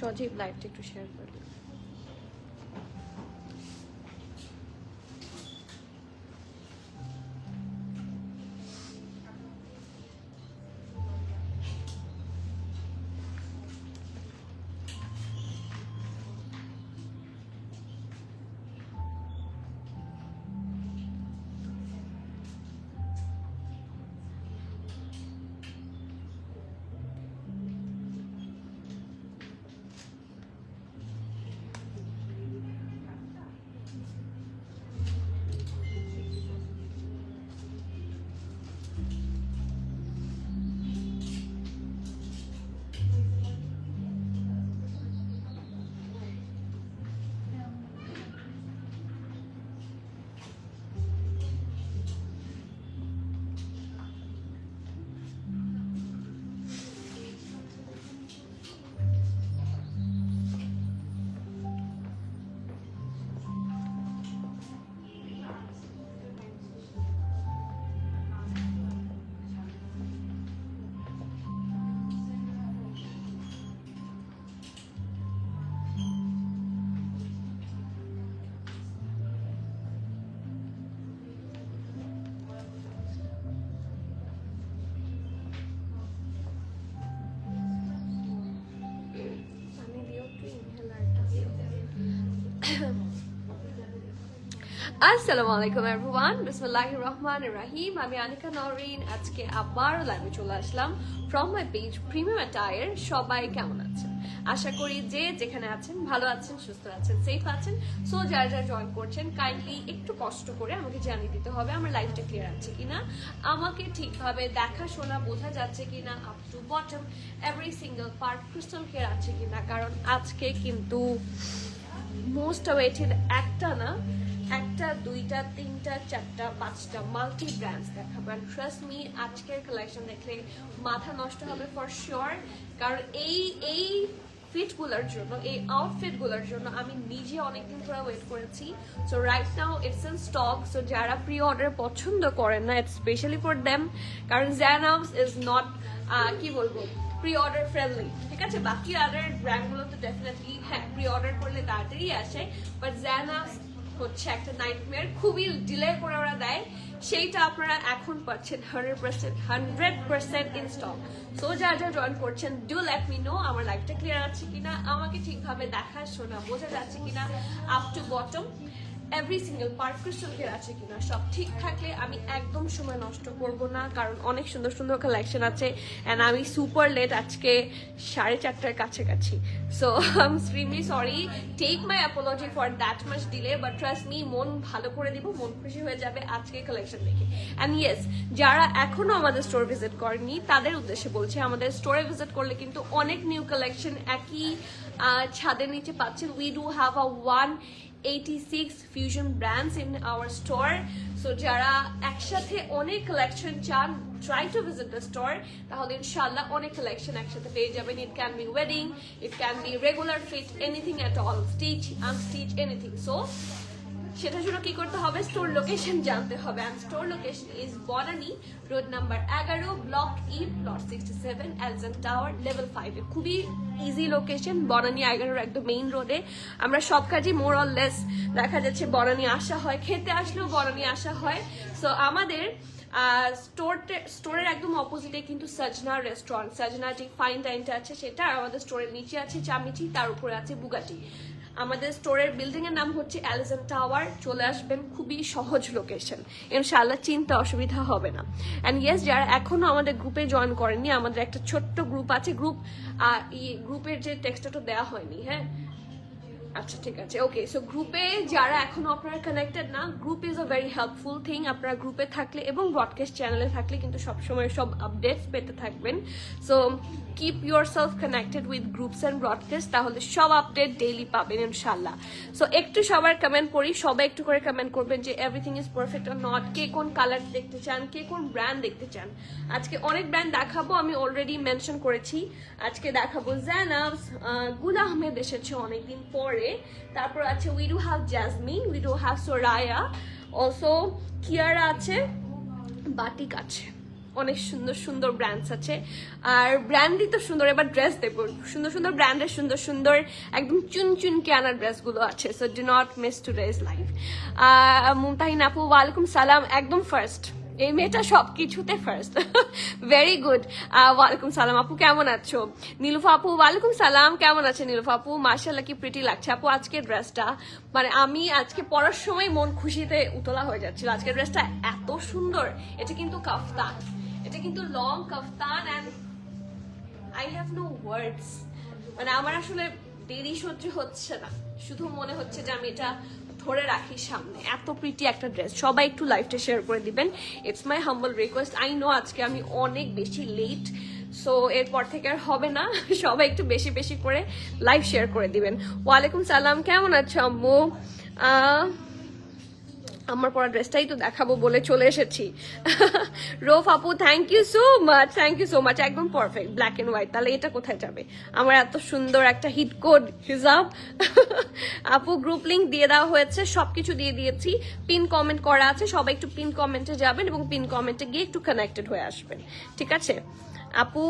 সজীব লাইভটা একটু শেয়ার করে দিন। আসসালামু আলাইকুম এভরিওয়ান, বিসমিল্লাহির রহমানির রহিম। আমি আনিকা নওরিন। আজকে আবার লাইভে চলে আসলাম from my page premium attire. সবাই কেমন আছেন? আশা করি যে যেখানে আছেন ভালো আছেন, সুস্থ আছেন, সেফ আছেন। সো যারা যারা জয়েন করছেন কাইন্ডলি একটু কষ্ট করে আমাকে জানিয়ে দিতে হবে আমার লাইভটা ক্লিয়ার আছে কিনা, আমাকে ঠিকভাবে দেখা শোনা বোঝা যাচ্ছে কিনা, up to bottom every single part crystal clear আছে কিনা। কারণ আজকে কিন্তু মোস্ট ওয়েটেড একটা না, একটা, দুইটা, তিনটা, চারটা, পাঁচটা মাল্টি ব্র্যান্ডস দেখাবেন। ট্রাস্ট মি, আজকের কালেকশন দেখলে মাথা নষ্ট হবে ফর শিওর। কারণ এই ফিটগুলোর জন্য, এই আউটফিটগুলোর জন্য আমি নিজে অনেকদিন ধরে ওয়েট করেছি। So right now it's in stock. So যারা প্রি অর্ডার পছন্দ করেন না, ইটস স্পেশালি ফর দেম। কারণ জ্যানামস ইজ নট কি বলবো, প্রি অর্ডার ফ্রেন্ডলি, ঠিক আছে। বাকি আদার ব্র্যান্ডগুলো তো ডেফিনেটলি হ্যাঁ প্রি অর্ডার করলে তাড়াতাড়ি আসে, বাট জ্যানামস হচ্ছে একটা নাইটমেয়ার, খুবই ডিলে করে ওরা দেয়। সেইটা আপনারা এখন পাচ্ছেন 100% ইন স্টক। সো যারা যারা জয়েন করছেন ডু লেট মি নো আমার লাইফটা ক্লিয়ার আছে কিনা, আমাকে ঠিকভাবে দেখা শোনা বোঝা যাচ্ছে কিনা, up to bottom every single part crystal clear আছে কিনা। সব ঠিক থাকলে আমি একদম সময় নষ্ট করব না, কারণ অনেক সুন্দর সুন্দর কালেকশন আছে অ্যান্ড আমি সুপার লেট, আজকে 4:30টার কাছাকাছি। So I am extremely sorry, take my apology for that much delay, but trust me, মন ভালো করে দিব, মন খুশি হয়ে যাবে আজকে কালেকশন দেখে। অ্যান্ড ইয়েস, যারা এখনো আমাদের স্টোর ভিজিট করেনি তাদের উদ্দেশ্যে বলছি, আমাদের স্টোরে ভিজিট করলে কিন্তু অনেক নিউ কালেকশন একই ছাদের নিচে পাচ্ছেন। We do have a 186 fusion brands in our store. So যারা একসাথে অনেক কালেকশন চান, try to visit the store, তাহলে ইনশাআল্লাহ অনেক কালেকশন একসাথে পেয়ে যাবেন। It can be wedding, it can be regular fit, anything at all, stitch, unstitch, anything. So সেটার জন্য কি করতে হবে, স্টোর লোকেশন জানতে হবে। And store location is Banani road number 11, block E, plot 67, এলজন টাওয়ার, লেভেল 5 এ। খুবই ইজি লোকেশন, বনানী 11 একদম মেইন রোডে। আমরা সব কাজই মোর অর লেস বনানী আসা হয়, খেতে আসলেও বনানী আসা হয়। সো আমাদের স্টোরের একদম অপোজিটে কিন্তু সজনা রেস্টুরেন্ট, সজনা যে ফাইন ডাইনটা আছে সেটা, আর আমাদের স্টোরের নিচে আছে চামিচি, তার উপরে আছে বুগাটি। আমাদের স্টোরের বিল্ডিং এর নাম হচ্ছে এলজন টাওয়ার। চলে আসবেন, খুবই সহজ লোকেশন, ইনশাআল্লাহ চিন্তা অসুবিধা হবে না। অ্যান্ড ইয়েস, যারা এখনো আমাদের গ্রুপে জয়েন করেননি, আমাদের একটা ছোট্ট গ্রুপ আছে। গ্রুপের যে টেক্সটটা দেওয়া হয়নি, হ্যাঁ আচ্ছা ঠিক আছে, ওকে। সো গ্রুপে যারা এখনো আপনারা কানেক্টেড না, group is a very helpful thing. আপনারা গ্রুপে থাকলে এবং ব্রডকাস্ট চ্যানেলে থাকলে কিন্তু সবসময় সব আপডেটস পেতে থাকবেন। So keep your self connected with groups and broadcast, তাহলে সব আপডেট ডেইলি পাবেন ইনশাল্লাহ। সো একটু সবার কমেন্ট পড়ি, সবাই একটু করে কমেন্ট করবেন যে everything is perfect or not, কে কোন কালার দেখতে চান, কে কোন ব্র্যান্ড দেখতে চান। আজকে অনেক ব্র্যান্ড দেখাবো, আমি অলরেডি মেনশন করেছি। আজকে দেখাবো জ্যানাবস, গুল আহমেদ এসেছে অনেকদিন পরে, তারপর আছে we do have Jasmine, we do have Soraya, also Kiara আছে, বাটিক আছে। অনেক সুন্দর সুন্দর ব্র্যান্ডস আছে, আর ব্র্যান্ডই তো সুন্দর। এবার ড্রেস দেখবো, সুন্দর সুন্দর ব্র্যান্ডের সুন্দর সুন্দর একদম চুন চুন কেনার ড্রেসগুলো আছে। So do not miss today's live. Mumtahin আপু ওয়ালাইকুম সালাম, একদম ফার্স্ট, এই মেয়েটা সবকিছুতে ফার্স্ট। Very good. ওয়ালাইকুম সালাম আপু, কেমন আছো? নীলুফা আপু ওয়ালাইকুম সালাম, কেমন আছে নীলুফা আপু? মাশাআল্লাহ কি প্রিটি লাগছে আপু আজকের ড্রেসটা। মানে আমি আজকে পরার সময় মন খুশিতে উতলা হয়ে যাচ্ছিল। আজকের ড্রেসটা এত সুন্দর। এটা কিন্তু কাফতান, এটা কিন্তু long kaftan, and I have no words. মানে আমার আসলে দেরি সহ্য হচ্ছে না, শুধু মনে হচ্ছে যে আমি এটা ধরে রাখি সামনে। এত প্রিটি একটা ড্রেস। সবাই একটু লাইভটা শেয়ার করে দিবেন, it's my humble request. I know আজকে আমি অনেক বেশি লেট, সো এরপর থেকে আর হবে না। সবাই একটু বেশি বেশি করে লাইভ শেয়ার করে দিবেন। ওয়ালাইকুম সালাম, কেমন আছো আম্মু? আমার পরা ড্রেসটাই তো দেখাবো বলে চলে এসেছি। রোফ আপু thank you so much, thank you so much, একদম পারফেক্ট ব্ল্যাক এন্ড হোয়াইট। তাহলে এটা কোথায় যাবে? আমার এত সুন্দর একটা হিট কোড হিসাব। আপু গ্রুপ লিংক দিয়ে দেওয়া হয়েছে, সবকিছু দিয়ে দিয়েছি, পিন কমেন্ট করা আছে, সবাই একটু পিন কমেন্টে যাবেন এবং পিন কমেন্টে গিয়ে একটু কানেক্টেড হয়ে আসবেন, ঠিক আছে? আপু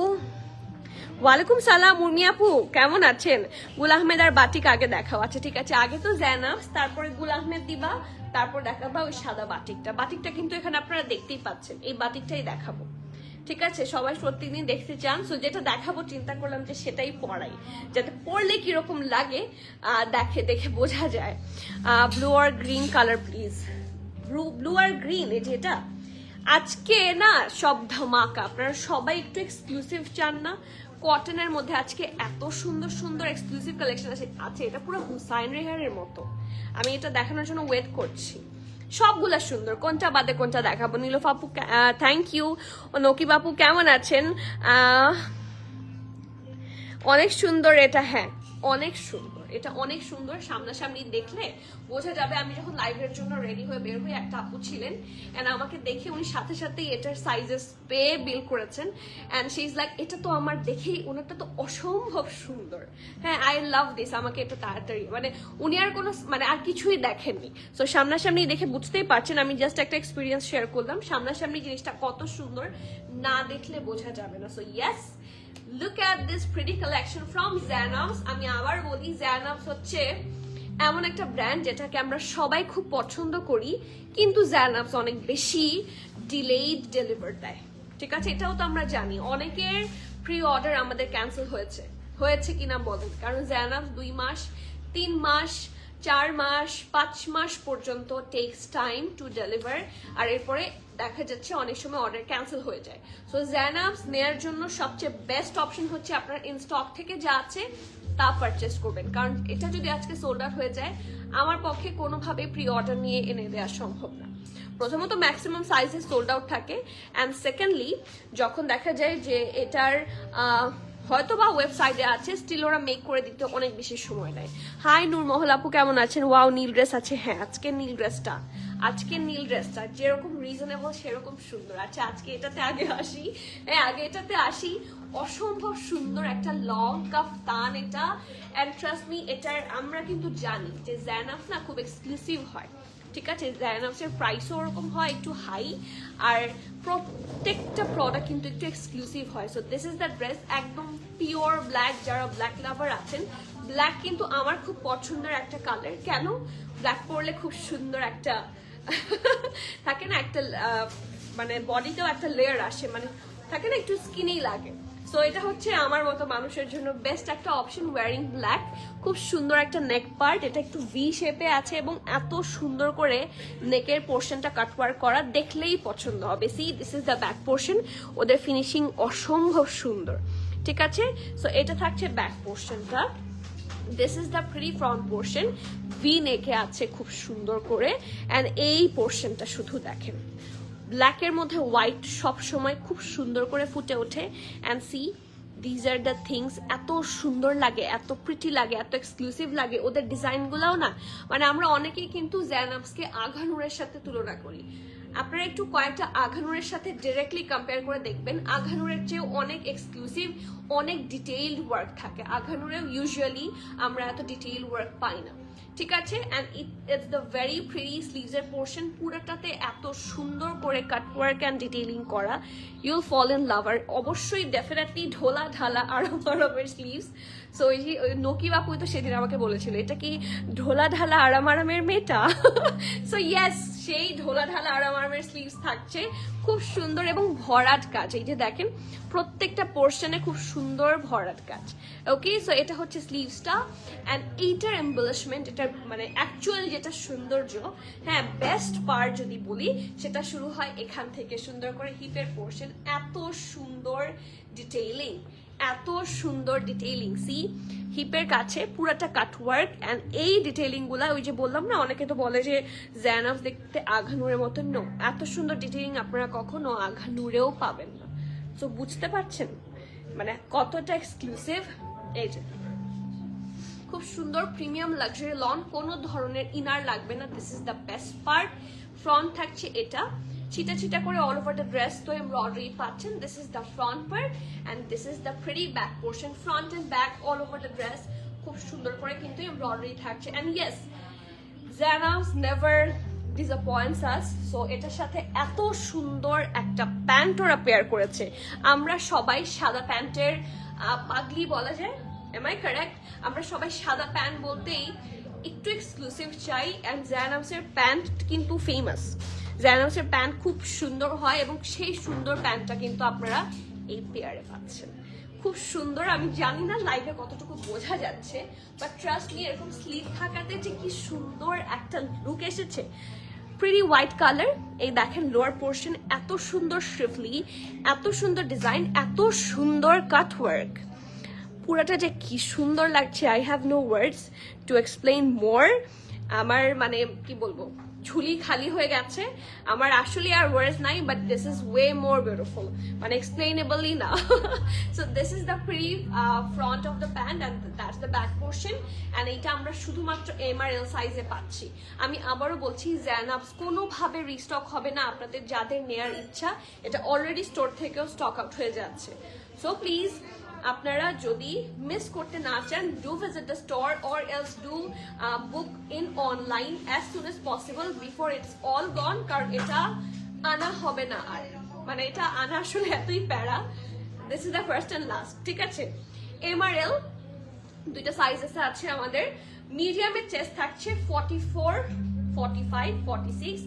ওয়ালাইকুম সালাম, উর্মি আপু কেমন আছেন? গুল আহমেদ আর বাটিক আগে দেখাও। আচ্ছা ঠিক আছে, আগে তো জেনাবস, তারপরে গুল আহমেদ দিবা, তারপর দেখাবা ওই সাদা বাটিকটা। বাটিকটা কিন্তু এখানে আপনারা দেখতেই পাচ্ছেন, এই বাটিকটাই দেখাবো, ঠিক আছে? সবাই প্রত্যেকদিন দেখতে চান, সো যেটা দেখাবো চিন্তা করলাম যে সেটাই পরাই, যাতে পরলে কিরকম লাগে দেখে বোঝা যায়। ব্লু আর গ্রিন কালার প্লিজ, ব্লু আর গ্রিন, এই যে এটা আজকে না সব ধামাকা। আপনারা সবাই একটু এক্সক্লুসিভ চান না? কটনের মধ্যে আজকে এত সুন্দর সুন্দর এক্সক্লুসিভ কালেকশন আছে। এটা পুরো হুসাইন রেহারের মতো। আমি এটা দেখানোর জন্য ওয়েট করছি। সবগুলা সুন্দর, কোনটা বাদে কোনটা দেখাবো। নীলফ আপু থ্যাংক ইউ। নকিব আপু কেমন আছেন? অনেক সুন্দর এটা, হ্যাঁ অনেক সুন্দর, এটা অনেক সুন্দর। সামনাসামনি দেখলে বোঝা যাবে। আমি যখন লাইভের জন্য রেডি হয়ে বের হয়ে, একটা আপু ছিলেন এন্ড আমাকে দেখে উনি সাথে সাথেই এটার সাইজেস পেয়ে বিল করেছেন, এন্ড শি ইজ লাইক এটা তো আমার দেখেই ওনারটা তো অসম্ভব সুন্দর। হ্যাঁ আই লাভ দিস। আমাকে এটা তাড়াতাড়ি, মানে উনি আর কোনো মানে আর কিছুই দেখেননি, সো সামনাসামনি দেখে বুঝতেই পারছেন। আমি জাস্ট একটা এক্সপিরিয়েন্স শেয়ার করলাম। সামনাসামনি জিনিসটা কত সুন্দর না দেখলে বোঝা যাবে না। So yes, look at this pretty collection from Zainabs. আমি আবার বলি, Zainabs হচ্ছে এমন একটা ব্র্যান্ড যেটাকে আমরা সবাই খুব পছন্দ করি, কিন্তু Zainabs অনেক বেশি ডিলেইড ডেলিভার দেয়, ঠিক আছে? এটাও তো আমরা জানি। অনেকের প্রি অর্ডার আমাদের ক্যান্সেল হয়েছে কিনা বলেন, কারণ Zainabs 2 মাস 3 মাস 4 মাস 5 মাস পর্যন্ত টেকস টাইম টু ডেলিভার, আর এরপরে দেখা যাচ্ছে অনেক সময় অর্ডার ক্যান্সেল হয়ে যায়। সো Zainabs নেয়ার জন্য সবচেয়ে বেস্ট অপশন হচ্ছে আপনার ইন স্টক থেকে যা আছে তা পারচেস করবেন, কারণ এটা যদি আজকে সোল্ড আউট হয়ে যায় আমার পক্ষে কোনোভাবে প্রি অর্ডার নিয়ে এনে দেওয়া সম্ভব না। প্রথমত ম্যাক্সিমাম সাইজে সোল্ড আউট থাকে, অ্যান্ড সেকেন্ডলি যখন দেখা যায় যে এটার হয়তো বা ওয়েবসাইটে আছে, স্টিল ওরা মেক করে দিতে অনেক বেশি সময় নেয়। হাই নূর মহল আপু কেমন আছেন? ওয়াও নীল ড্রেস আছে। হ্যাঁ আজকের নীল ড্রেসটা যেরকম রিজনেবল সেরকম সুন্দর। আচ্ছা আজকে এটাতে আগে আসি। অসম্ভব সুন্দর একটা লং কাফতান এটা, এন্ড ট্রাস্ট মি, এটার আমরা কিন্তু জানি যে Zainabs না খুব এক্সক্লুসিভ হয়, ঠিক আছে? Zainabs এর প্রাইসও ওরকম হয় একটু হাই, আর প্রত্যেকটা প্রোডাক্ট কিন্তু একটু এক্সক্লুসিভ হয়। So this is the dress, একদম পিওর ব্ল্যাক। যারা ব্ল্যাক লাভার আছেন, ব্ল্যাক কিন্তু আমার খুব পছন্দের একটা কালার। কেন? ব্ল্যাক পরলে খুব সুন্দর একটা থাকে না, একটা মানে বডিতেও একটা লেয়ার আসে, মানে থাকে না একটু স্কিনি লাগে। সো এটা হচ্ছে আমার মতো মানুষের জন্য বেস্ট একটা অপশন, ওয়ারিং ব্ল্যাক। খুব সুন্দর একটা নেক পার্ট, এটা একটু ভি শেপে আছে এবং এত সুন্দর করে নেকের পোর্শনটা কাটওয়ার্ক করা, দেখলেই পছন্দ হবে। C this is the back portion, ওদের ফিনিশিং অসম্ভব সুন্দর, ঠিক আছে? সো এটা থাকছে ব্যাক পোর্শনটা। This is the pretty front portion, V নেকে আছে খুব সুন্দর করে, অ্যান্ড এই পোর্শনটা শুধু দেখেন, ব্ল্যাকের মধ্যে হোয়াইট সব সময় খুব সুন্দর করে ফুটে ওঠে। And see these are the things, এত সুন্দর লাগে, এত প্রিটি লাগে, এত এক্সক্লুসিভ লাগে। ওদের ডিজাইনগুলোও না, মানে আমরা অনেকেই কিন্তু Zainabsকে আঘানুরের সাথে তুলনা করি। আপনারা একটু কয়েকটা আঘানুরের সাথে ডিরেক্টলি কম্পেয়ার করে দেখবেন, আঘানুরের চেয়েও অনেক এক্সক্লুসিভ, অনেক ডিটেইলড ওয়ার্ক থাকে। আঘানুরেও ইউজুয়ালি আমরা এত ডিটেইলড ওয়ার্ক পাই না। ঠিক আছে। And it's the very pretty স্লিভসের পোর্শন, পুরোটাতে এত সুন্দর করে কাট ওয়ার্ক অ্যান্ড ডিটেইলিং করা, ইউল ফল ইন লাভ। আর অবশ্যই ডেফিনেটলি ঢোলা ঢালা আরামের স্লিভস। সো ওই যে নকি বাপু তো সেদিন আমাকে বলেছিল এটা কি ঢোলা ঢালা আরামের মেয়েটা। সো ইয়েস, সেই ঢোলা ঢালা আরামের স্লিভস থাকছে, খুব সুন্দর এবং ভরাট কাজ। এই যে দেখেন প্রত্যেকটা পোর্শনে খুব সুন্দর ভরাট কাজ। ওকে, সো এটা হচ্ছে স্লিভসটা। অ্যান্ড এইটার এম্বলিশমেন্ট, এটার মানে অ্যাকচুয়াল যেটা সৌন্দর্য, হ্যাঁ বেস্ট পার্ট যদি বলি, সেটা শুরু হয় এখান থেকে। সুন্দর করে হিপের পোর্শন, এত সুন্দর ডিটেইলিং, এত সুন্দর ডিটেইলিং। সি হিপের কাছে পুরাটা কাটওয়ার্ক। অ্যান্ড এই ডিটেইলিং গুলা, ওই যে বললাম না, অনেকে তো বলে যে জ্যানাফ দেখতে আঘানুরের মতন। নো, এত সুন্দর ডিটেইলিং আপনারা কখনো আঘানুরেও পাবেন না। তো বুঝতে পারছেন মানে কতটা এক্সক্লুসিভ। এই যে খুব সুন্দর প্রিমিয়াম লাক্সারি লন, কোনো ধরনের ইনার লাগবে না। This is the best part. Front থাকছে এটা ছিটা ছিটা করে অল ওভার দ্য ড্রেস তো এমব্রয়ডারি পাচ্ছেন। This is the front part and this is the pretty back portion. Front and back all over the dress খুব সুন্দর করে কিন্তু এমব্রয়ডারি থাকছে। অ্যান্ড ইয়েস, জানাস নেভার ডিসঅ্যাপয়েন্টস আস। সো এটার সাথে এত সুন্দর একটা প্যান্ট ওরা পেয়ার করেছে। আমরা সবাই সাদা প্যান্টের পাগলি বলা যায়, এম আই কারেক্ট? আমরা সবাই সাদা প্যান্ট বলতেই একটু এক্সক্লুসিভ চাই। অ্যান্ড জানাসের প্যান্ট কিন্তু ফেমাস। জানাসের প্যান্ট খুব সুন্দর হয় এবং সেই সুন্দর প্যান্টটা কিন্তু আপনারা এই পেয়ারে পাচ্ছেন। খুব সুন্দর। আমি জানি না লাইভে কতটুকু বোঝা যাচ্ছে, বাট ট্রাস্ট মি, এরকম স্লিভ থাকাতে যে কি সুন্দর একটা লুক এসেছে। Pretty white colour. এই দেখেন লোয়ার পোর্শন এত সুন্দর শ্রিফলি, এত সুন্দর ডিজাইন, এত সুন্দর কাট ওয়ার্ক, পুরাটা যে কি সুন্দর লাগছে। I have no words to explain more. আমার মানে কি বলবো, ঝুলি খালি হয়ে গেছে আমার, আসলে আর ওয়ার্ডস নাই। But this is way more beautiful, মানে এক্সপ্লেইনেবলি না। So this is the pretty front of the pant and that's the back portion. And এইটা আমরা শুধুমাত্র এম আর এল সাইজে পাচ্ছি। আমি আবারও বলছি, জ্যানাপস কোনোভাবে রিস্টক হবে না। আপনাদের যাদের নেয়ার ইচ্ছা, এটা অলরেডি স্টোর থেকেও স্টক আউট হয়ে যাচ্ছে। সো প্লিজ, আপনারা যদি মিস করতে না চান, do visit the store or else do book in online as soon as possible before it's all gone. কারণ এটা আনা হবে না আর, মানে এটা আনা আসলে এতই প্যারা। This is the first and last. ঠিক আছে, এম আর এল দুইটা সাইজেস আছে আমাদের। মিডিয়ামের চেস্ট থাকছে 44, 45, 46,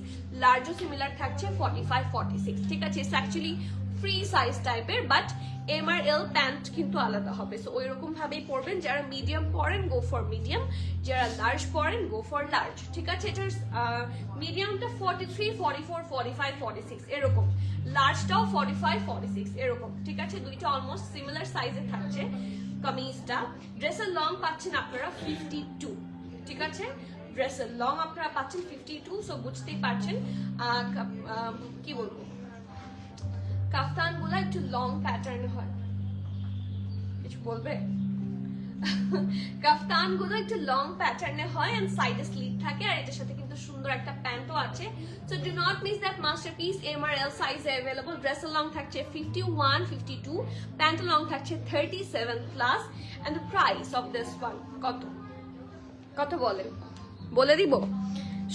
লার্জও সিমিলার থাকছে 45, 46। ঠিক আছে, ইটস অ্যাকচুয়ালি ফ্রি সাইজ টাইপের, বাট এম আর এল প্যান্ট কিন্তু আলাদা হবে। সো ওই রকম ভাবেই পরবেন। যারা মিডিয়াম পরেন গো ফর মিডিয়াম, যারা লার্জ পরেন গো ফর লার্জ। ঠিক আছে, এটার মিডিয়ামটা 43, 44, 45, 46 এরকম, লার্জটাও 45, 46 এরকম। ঠিক আছে, দুইটা অলমোস্ট সিমিলার সাইজে থাকছে। কামিজটা, ড্রেসের লং পাচ্ছেন আপনারা 52। ঠিক আছে, ড্রেসের লং আপনারা পাচ্ছেন 52। সো বুঝতেই পারছেন কি বলবো, কাফতান গুলা একটু লং প্যাটার্ন হয়। কিছু বলবে? কাফতান গুলো একটু লং প্যাটার্নে হয় এন্ড সাইডে স্লিভ থাকে। আর এটার সাথে কিন্তু সুন্দর একটা প্যান্টও আছে। So do not miss that masterpiece. M আর এল সাইজে অ্যাভেলেবল। ড্রেসের লং থাকছে 51, 52, প্যান্টের লং থাকছে 37 plus. And the price of this one কত কত বলেন, বলে দিব?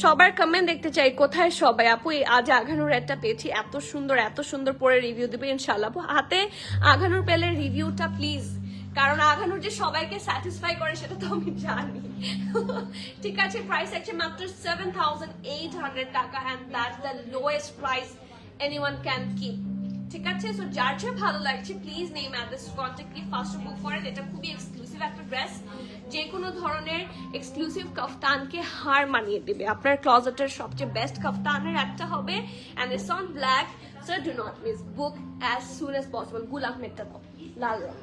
সবার কমেন্ট দেখতে চাই, কোথায় সবাই? আপু আজ আঘানুর একটা পেয়েছি, এত সুন্দর পরে রিভিউ দেবে ইনশাআল্লাহ। হাতে আঘানুর পেলে রিভিউটা প্লিজ, কারণ আঘানুর যে সবাইকে স্যাটিসফাই করে সেটা তো আমি জানি। ঠিক আছে, প্রাইস আছে মাত্র 7,800 টাকা and that's the lowest price anyone can keep. ঠিক আছে, সো যার যা ভালো লাগছে প্লিজ নেম অ্যাড্রেস কন্ট্যাক্ট দিয়ে ফার্স্ট বুক করেন। এটা খুবই এক্সক্লুসিভ একটা ড্রেস, যে কোনো ধরনের এক্সক্লুসিভ কাফতানকে হার মানিয়ে দেবে। আপনার ক্লজেটের সবচেয়ে বেস্ট কাফতানের একটা হবে and it's on black. So do not miss, book as soon as possible. Gul আহমেদটা দাও, লাল রঙ,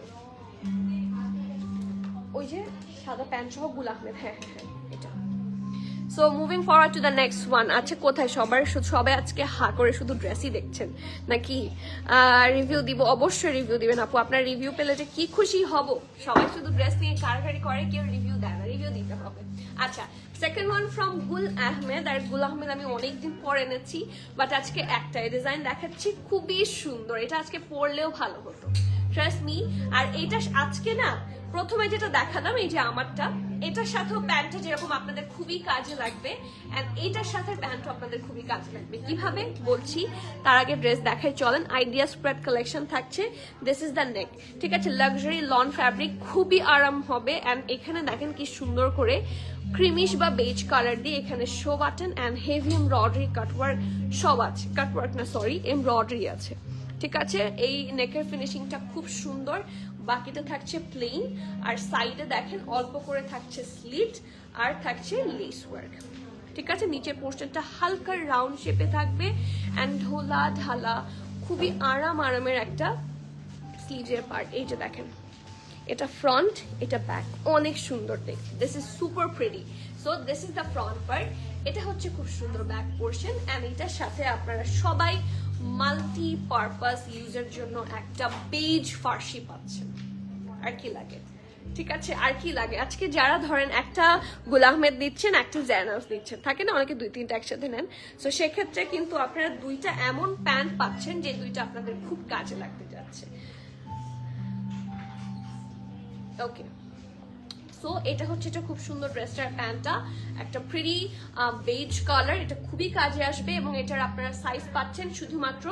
ওই যে সাদা প্যান্ট সহ গুল আহমেদ। হ্যাঁ হ্যাঁ, এটা। So moving forward to the next one. আচ্ছা, কোথায় সবাই আজকে হা করে শুধু ড্রেসই দেখছেন নাকি? রিভিউ দিব, অবশ্যই রিভিউ দিবেন আপু। আপনার রিভিউ পেলে যে কি খুশি হব। সবাই শুধু ড্রেস নিয়ে কারখারি করে, কেউ রিভিউ দেয় না, রিভিউ দিতে হবে। আচ্ছা, সেকেন্ড ওয়ান ফ্রম গুল আহমেদ। আর গুল আহমেদ আমি অনেকদিন পর এনেছি, বাট আজকে একটাই ডিজাইন দেখাচ্ছি, খুবই সুন্দর। এটা আজকে পরলেও ভালো হতো, ট্রাস্ট মি। আর এইটা আজকে না, প্রথমে যেটা দেখালাম এই যে আমারটা, এটার সাথেও প্যান্টটা যেরকম আপনাদের খুবই কাজে লাগবে, এন্ড এটার সাথে প্যান্টও আপনাদের খুবই কাজে লাগবে। কিভাবে বলছি, তার আগে ড্রেস দেখাই চলেন। আইডিয়া স্প্রেড কালেকশন থাকছে, দিস ইজ দ্য নেক, ঠিক আছে, লাক্সারি লন ফ্যাব্রিক, খুবই আরাম হবে। এন্ড এখানে দেখেন কি সুন্দর করে ক্রিমিশ বা বেজ কালার দিয়ে এখানে show button and heavy embroidery cutwork সব আছে, কাটওয়ার্ক না সরি এমব্রয়ডারি আছে, ঠিক আছে। এই নেকের ফিনিশিংটা খুব সুন্দর, বাকিটা থাকছে প্লেন, আর সাইডে দেখেন অল্প করে থাকছে স্লিট আর থাকছে লেস ওয়ার্ক, ঠিক আছে। নিচের পোর্শনটা হালকা রাউন্ড শেপে থাকবে এন্ড ঢোলা ঢালা, খুবই আরামের একটা স্লিভের পার্ট। এই যে দেখেন, এটা ফ্রন্ট, এটা ব্যাক, অনেক সুন্দর দেখতে, this is super pretty. So this is the front part, এটা হচ্ছে খুব সুন্দর ব্যাক পোর্শন এন্ড এটার সাথে আপনারা সবাই মাল্টি পারপাস ইউজের জন্য একটা বেজ ফার্সি পাচ্ছেন। আর কি লাগে, ঠিক আছে, আর কি লাগে। আজকে যারা ধরেন একটা গুল আহমেদ দিচ্ছেন, একটা জেনাস দিচ্ছেন, থাকে না অনেকে 2-3টা একসাথে নেন, তো সেক্ষেত্রে কিন্তু আপনারা দুইটা এমন প্যান্ট পাচ্ছেন যে দুইটা আপনাদের খুব কাজে লাগতে যাচ্ছে। ওকে, সো এটা হচ্ছে, এটা খুব সুন্দর ড্রেসটার প্যান্টটা, একটা প্রিটি বেজ কালার, এটা খুবই কাজে আসবে। এবং এটার আপনারা সাইজ পাচ্ছেন শুধুমাত্র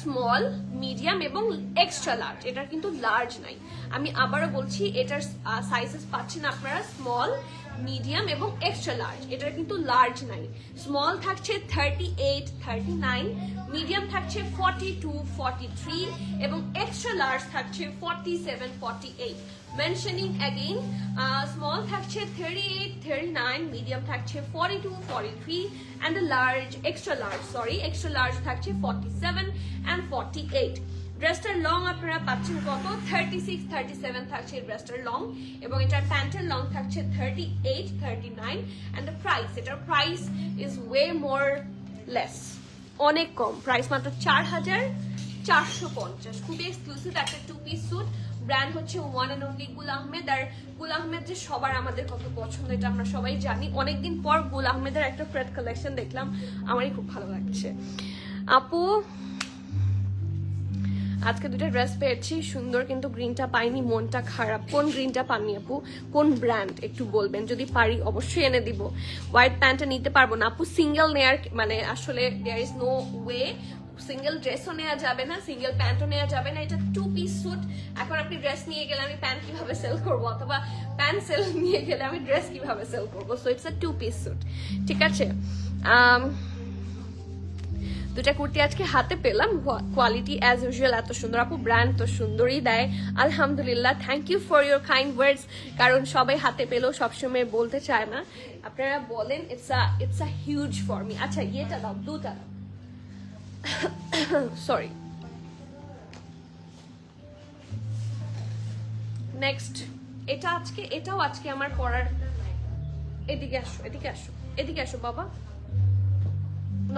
স্মল, মিডিয়াম এবং এক্সট্রা লার্জ, এটার কিন্তু লার্জ নাই। আমি আবারও বলছি, এটার সাইজেস পাচ্ছেন আপনারা স্মল, মিডিয়াম এবং এক্সট্রা লার্জ, এটার কিন্তু লার্জ নাই। স্মল থাকছে 38, 39, মিডিয়াম থাকছে 42, 43 এবং এক্সট্রা লার্জ থাকছে 47, 48। মেনশনিং অ্যাগেইন, স্মল থাকছে 38, 39, মিডিয়াম থাকছে 42, 43 and the large, extra large থাকছে 47 and 48। ড্রেসটার লং আপনারা পাচ্ছেন কত, 36, 37 থাকছে ড্রেসটার লং, এবং এটার প্যান্টের লং থাকছে 38, 39 and the price, এটার price is way more less, অনেক কম প্রাইস, মাত্র 4,450। খুবই এক্সক্লুসিভ একটা 2-piece স্যুট। ব্র্যান্ড হচ্ছে ওয়ান এন্ড অনলি গুল আহমেদ। আর গুল আহমেদ যে সবার আমাদের কত পছন্দ এটা আমরা সবাই জানি। অনেকদিন পর গুল আহমেদের একটা ফ্রেড কালেকশন দেখলাম, আমারই খুব ভালো লাগছে। আপু আজকে দুটো ড্রেস পেয়েছি সুন্দর, কিন্তু গ্রিনটা পাইনি, মনটা খারাপ। কোন গ্রিনটা পাননি আপু, কোন ব্র্যান্ড একটু বলবেন, যদি পারি অবশ্যই এনে দিব। হোয়াইট প্যান্টটা নিতে পারবো না আপু, সিঙ্গেল নেয়ার মানে আসলে there is no way, single ড্রেসও নেওয়া যাবে না, সিঙ্গেল প্যান্টও নেওয়া যাবে না। এটা 2-piece স্যুট, এখন আপনি ড্রেস নিয়ে গেলে আমি প্যান্ট কিভাবে সেল করবো, অথবা প্যান্ট সেল নিয়ে গেলে আমি ড্রেস কিভাবে সেল করবো। So it's a 2-piece sweet, ঠিক আছে। দুটা কুর্তি আজকে হাতে পেলাম, কোয়ালিটি অ্যাজ ইউজুয়াল এত সুন্দর। আপু ব্র্যান্ড তো সুন্দরই দেয়, আলহামদুলিল্লাহ, thank you for your kind words. কারণ সবাই হাতে পেলেও সবসময় বলতে চায় না, আপনারা বলেন, it's a huge for me. আচ্ছা ইয়েটা দাও, দুটা দাও, সরি। নেক্সট, এটাও আজকে আমার পরার। এদিকে আসো, এদিকে আসো, এদিকে আসো বাবা।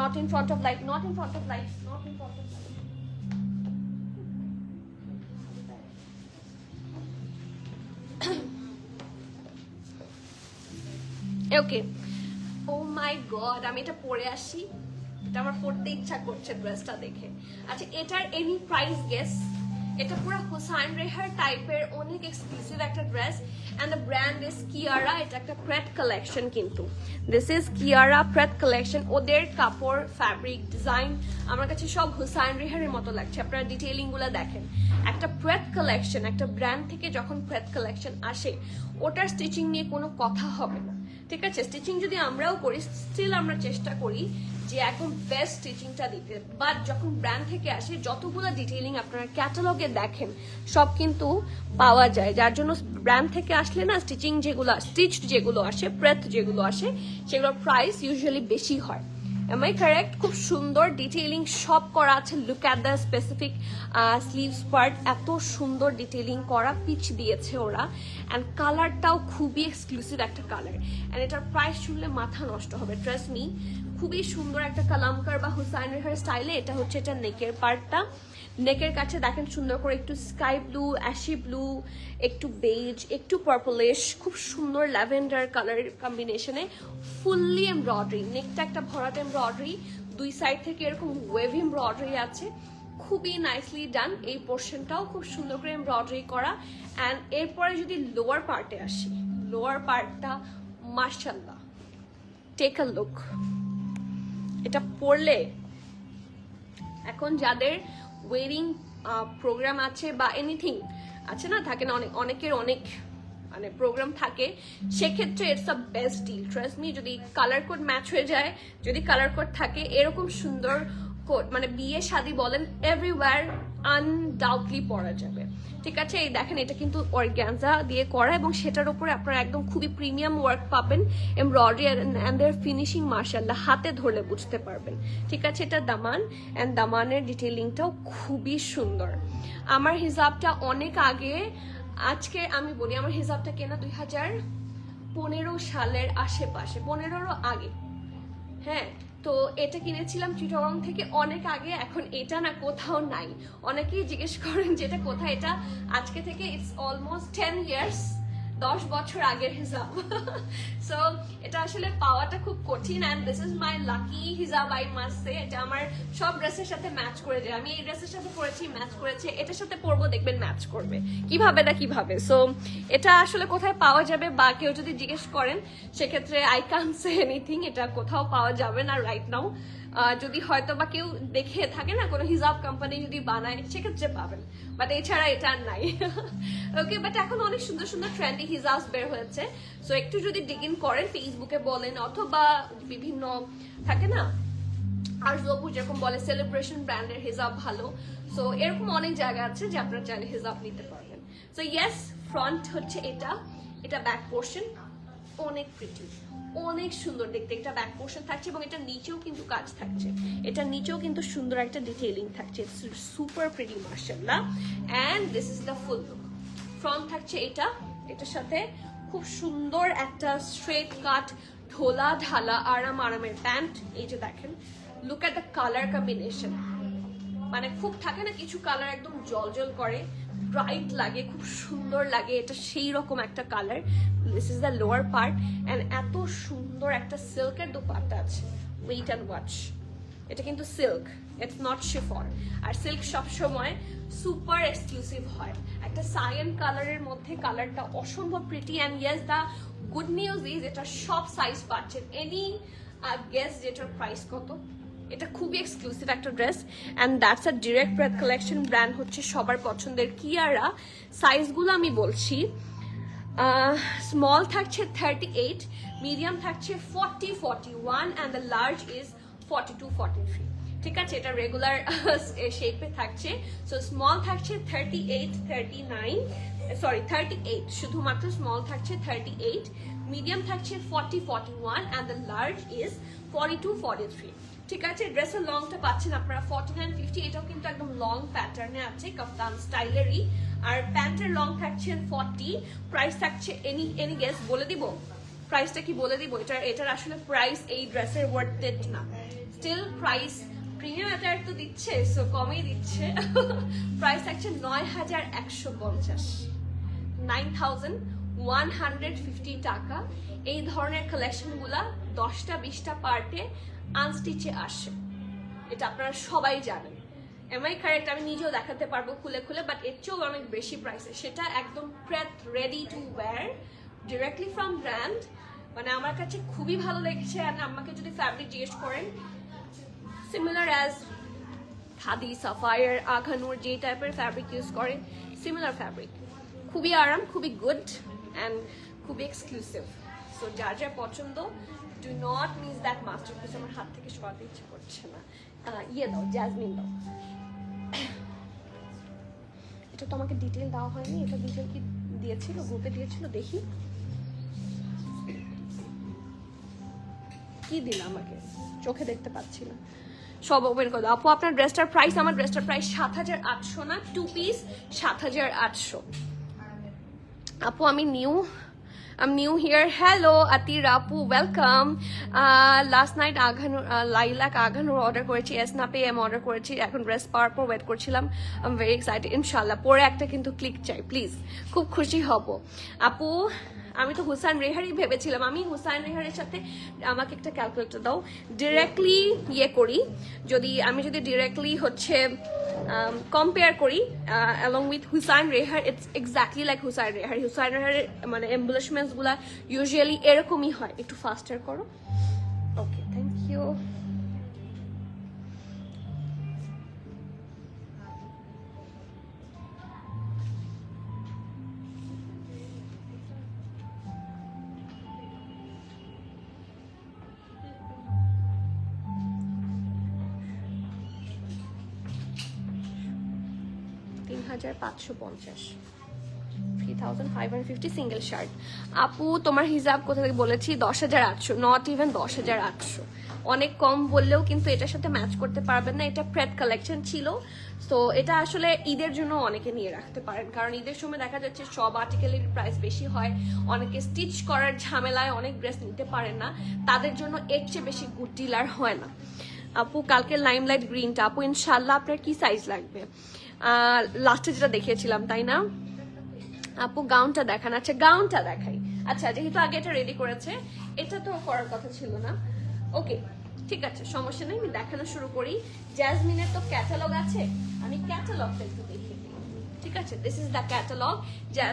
Not in front of light, not in front of light, not in front of light. Okay. Oh my god, আমি এটা পরে আসি, এটা আমার পরতে ইচ্ছা করছে ড্রেসটা দেখে। আচ্ছা এটার এনি প্রাইস গেস? এটা পুরো হুসাইন রেহার টাইপের অনেক এক্সক্লুসিভ একটা dress, and the brand is Kiara. এটা একটা প্রেট কালেকশন, কিন্তু this is Kiara pret collection. ওদের কাপড়, ফ্যাব্রিক, ডিজাইন আমার কাছে সব হুসাইন রেহারের মতো লাগছে। আপনারা ডিটেইলিং গুলো দেখেন। একটা প্রেট কালেকশন, একটা ব্র্যান্ড থেকে যখন প্রেট কালেকশন আসে, ওটার স্টিচিং নিয়ে কোনো কথা হবে না, ঠিক আছে। স্টিচিং যদি আমরাও করি, স্টিল আমরা চেষ্টা করি যে একদম বেস্ট স্টিচিংটা দিতে। বাট যখন ব্র্যান্ড থেকে আসে, যতগুলো ডিটেইলিং আপনারা ক্যাটালগে দেখেন সব কিন্তু পাওয়া যায়। যার জন্য ব্র্যান্ড থেকে আসলে না, স্টিচিং যেগুলো, স্টিচড যেগুলো আসে, প্রেথ যেগুলো আসে, সেগুলোর প্রাইস ইউজুয়ালি বেশি হয়। Am I correct? খুব সুন্দর ডিটেইলিং সব করা আছে। Look at the specific sleeves part, এত সুন্দর ডিটেইলিং করা, পিচ দিয়েছে ওরা। অ্যান্ড কালারটাও খুবই এক্সক্লুসিভ একটা কালার, অ্যান্ড এটার প্রাইস শুনলে মাথা নষ্ট হবে, ট্রাস্ট মি। খুবই সুন্দর একটা কালামকার বা হুসাইন রেহার স্টাইলে। এটা হচ্ছে এটা নেকের পার্টটা। নেকের কাছে দেখেন সুন্দর করে একটু স্কাই ব্লু, অ্যাশি ব্লু, একটু বেজ, একটু পার্পলিশ, খুব সুন্দর ল্যাভেন্ডার কালার কম্বিনেশনে ফুললি এমব্রয়ডারি। নেকটা একটা ভরাট এমব্রয়ডারি, দুই সাইড থেকে এরকম ওয়েভ এমব্রয়ডারি আছে, খুবই নাইসলি ডান। এই পোর্শনটাও খুব সুন্দর করে এমব্রয়ডারি করা। অ্যান্ড এরপরে যদি লোয়ার পার্টে আসি, লোয়ার পার্টটা মাশাআল্লাহ, টেক আ লুক। এটা পরলে এখন যাদের ওয়েডিং প্রোগ্রাম আছে বা এনিথিং আছে না, থাকে না অনেকের অনেক মানে প্রোগ্রাম থাকে, সেক্ষেত্রে it's a best deal, trust me. যদি কালার কোড ম্যাচ হয়ে যায়, যদি কালার কোড থাকে, এরকম সুন্দর কোড মানে বিয়ে শাদী বলেন এভরিওয়্যার আনডাউটলি পরা যাবে। ঠিক আছে, এই দেখেন এটা কিন্তু অর্গানজা দিয়ে করা এবং সেটার উপরে আপনারা একদম খুবই প্রিমিয়াম ওয়ার্ক পাবেন, এমব্রয়ডারি অ্যান্ড দেয়ার ফিনিশিং মাশাআল্লাহ হাতে ধরলে বুঝতে পারবেন। ঠিক আছে, এটা দামান অ্যান্ড দামানের ডিটেইলিংটাও খুবই সুন্দর। আমার হিজাবটা অনেক আগে, আজকে আমি বলি আমার হিজাবটা কেনা 2015 সালের আশেপাশে, 15রও আগে। হ্যাঁ, তো এটা কিনেছিলাম চিটাগং থেকে অনেক আগে। এখন এটা না কোথাও নাই, অনেকেই জিজ্ঞেস করেন যে এটা কোথায়। এটা আজকে থেকে ইটস অলমোস্ট 10 ইয়ার্স, 10 বছর আগের হিজাব। সো এটা আসলে পাওয়াটা খুব কঠিন and this is my lucky হিজাব আই মাস্ট সে। এটা আমার সব ড্রেসের সাথে ম্যাচ করে যায়। আমি এই ড্রেসের সাথে পরেছি, ম্যাচ করেছে, এটার সাথে পরবো, দেখবেন ম্যাচ করবে কিভাবে না কিভাবে। সো এটা আসলে কোথায় পাওয়া যাবে বা কেউ যদি জিজ্ঞেস করেন, সেক্ষেত্রে আই কান্ট সে এনিথিং, এটা কোথাও পাওয়া যাবে না রাইট নাও। যদি হয়তো বা কেউ দেখে থাকে না কোনো হিজাব কোম্পানি যদি বানায়, সেক্ষেত্রে পাবেন, বাট এছাড়া এটা আর নাই। ওকে, বাট এখন অনেক সুন্দর সুন্দর ট্রেন্ডি হিজাব বের হয়েছে। সো একটু যদি ডিগিন করেন, ফেসবুকে বলেন অথবা বিভিন্ন থাকে না, আর জবু যেরকম বলে সেলিব্রেশন ব্র্যান্ডের হিজাব ভালো। সো এরকম অনেক জায়গা আছে যে আপনারা চাইলে হিজাব নিতে পারবেন। সো ইয়েস, ফ্রন্ট হচ্ছে এটা ব্যাক পোর্শন অনেক প্রিটি, অনেক সুন্দর দেখতে। একটা ব্যাক পোর্শন থাকছে এবং এটা নিচেও কিন্তু কাজ থাকছে, এটা নিচেও কিন্তু সুন্দর একটা ডিটেইলিং থাকছে, সুপার প্রিটি মাশাআল্লাহ। And this is the full look. Front থাকছে এটার সাথে খুব সুন্দর একটা স্ট্রেট কাট ঢোলা ঢালা আরামের প্যান্ট। এই যে দেখেন, look at the colour combination, মানে খুব থাকে না কিছু কালার একদম জল করে, ব্রাইট লাগে, খুব সুন্দর লাগে, এটা সেই রকম একটা colour. This is the lower part and এত সুন্দর একটা সিল্কের দোপাট্টা আছে। ওয়েট অ্যান্ড ওয়াচ, এটা কিন্তু সিল্ক, ইটস নট শিফন। আর সিল্ক সবসময় সুপার এক্সক্লুসিভ হয়। একটা সায়ান কালারের মধ্যে কালারটা অসম্ভব pretty. And yes, the good news is এটা সব সাইজ পাচ্ছেন। এনি গেস যেটার প্রাইস কত? এটা খুবই এক্সক্লুসিভ একটা dress and that's a direct breath collection. Brand হচ্ছে সবার পছন্দের কিয়ারা। সাইজগুলো আমি বলছি, স্মল থাকছে 38, মিডিয়াম থাকছে 40, 41 অ্যান্ড দ্য লার্জ ইজ 42, 43। ঠিক আছে, এটা রেগুলার শেপে থাকছে। সো স্মল থাকছে 38, 38, শুধুমাত্র স্মল থাকছে 38, মিডিয়াম থাকছে 40, 41 অ্যান্ড দ্য লার্জ ইজ 42, 43। ঠিক আছে, ড্রেসের লংটা পাচ্ছেন আপনারা 49, 50। এটাও কিন্তু একদম লং প্যাটার্নে আছে, কাফতান স্টাইলেরই। আর প্যান্টের লং থাকছে 40। প্রাইস থাকছে এনি গেস বলে দিব? প্রাইসটা কি বলে দিব? এটার আসলে প্রাইস এই ড্রেসের ওয়ার্থেড না। স্টিল প্রাইস প্রিমিয়াম অ্যাটায়ার তো দিচ্ছে, সো কমেই দিচ্ছে। প্রাইস থাকছে 9,150, 9,150 টাকা। এই ধরনের কালেকশনগুলা 10টা 20টা পার্টে আনস্টিচে আসে, এটা আপনারা সবাই জানেন। MI correct? আমি নিজেও দেখাতে পারবো খুলে খুলে, বাট এর চেয়েও অনেক বেশি প্রাইসে। সেটা একদম pret ready to wear directly from brand. মানে আমার কাছে খুবই ভালো লেগেছে। আর আমাকে যদি ফ্যাব্রিক জিজ্ঞেস করেন, সিমিলার অ্যাজ খাদি, সাফায়ার, আঘানুর যে টাইপের ফ্যাব্রিক ইউজ করে, সিমিলার ফ্যাব্রিক, খুবই আরাম, খুবই গুড অ্যান্ড খুবই এক্সক্লুসিভ। সো যার যা পছন্দ, do not miss that masterpiece. আমার হাত থেকে সরাতে ইচ্ছে করছে না। ইয়ে দাও, জ্যাসমিন দাও। এটা তো আমাকে ডিটেল দেওয়া হয়নি। এটা ডিটেল কি দিয়েছিল? গ্রুপে দিয়েছিল, দেখি কি দিল আমাকে, চোখে দেখতে পাচ্ছি না। সব ওপেন করে দাও। আপু আপনার ড্রেসটার প্রাইস? আমার ড্রেসটার প্রাইস 7,800 না, 2 পিস 7,800। আপু আমি নিউ হিয়ার। হ্যালো আতির আপু, welcome. Last night lilac Aghanoor order করেছি, এস না পেয়ে অর্ডার করেছি। এখন ড্রেস পাওয়ার পর ওয়েট করছিলাম। I am very excited. ইনশাল্লাহ পরে একটা কিন্তু ক্লিক চাই প্লিজ, খুব খুশি হব। আপু আমি তো হুসাইন রেহারই ভেবেছিলাম। আমি হুসাইন রেহারের সাথে আমাকে একটা ক্যালকুলেটর দাও, ডিরেক্টলি ইয়ে করি। আমি যদি ডিরেক্টলি হচ্ছে কম্পেয়ার করি along with Hussain Rehar, it's exactly like Hussain Rehar. Hussain রেহারের মানে এমবলিশমেন্টসগুলো ইউজুয়ালি এরকমই হয়। একটু ফাস্টার করো। Okay, thank you. $3,550, 3,550 single shirt. আপু তোমার হিসাব কোথা থেকে বলেছি? 10,800, নট ইভেন 10,800। অনেক কম বললেও কিন্তু এটার সাথে ম্যাচ করতে পারবেন না। এটা প্রেড কালেকশন ছিল, তো এটা আসলে ঈদের জন্য অনেকে নিয়ে রাখতে পারেন, কারণ ঈদের সময় দেখা যাচ্ছে সব আর্টিকেলের প্রাইস বেশি হয়, অনেকে স্টিচ করার ঝামেলায় অনেক ড্রেস নিতে পারেন না, তাদের জন্য এর চেয়ে বেশি গুড ডিল আর হয় না। আপু কালকে লাইমলাইট গ্রিনটা, আপু ইনশাল্লাহ আপনার কি সাইজ লাগবে? লাস্টে যেটা দেখিয়েছিলাম তাই না আপু? গাউনটা দেখান। আচ্ছা গাউনটা দেখাই। আচ্ছা যেহেতু আগে এটা রেডি করেছে, এটা তো করার কথা ছিল না। ওকে ঠিক আছে, সমস্যা নেই, আমি দেখানো শুরু করি। জ্যাজমিনের তো ক্যাটালগ আছে, আমি ক্যাটালগটা একটু দেখিয়ে দিই। ঠিক আছে, দিস ইজ দ্য ক্যাটালগ।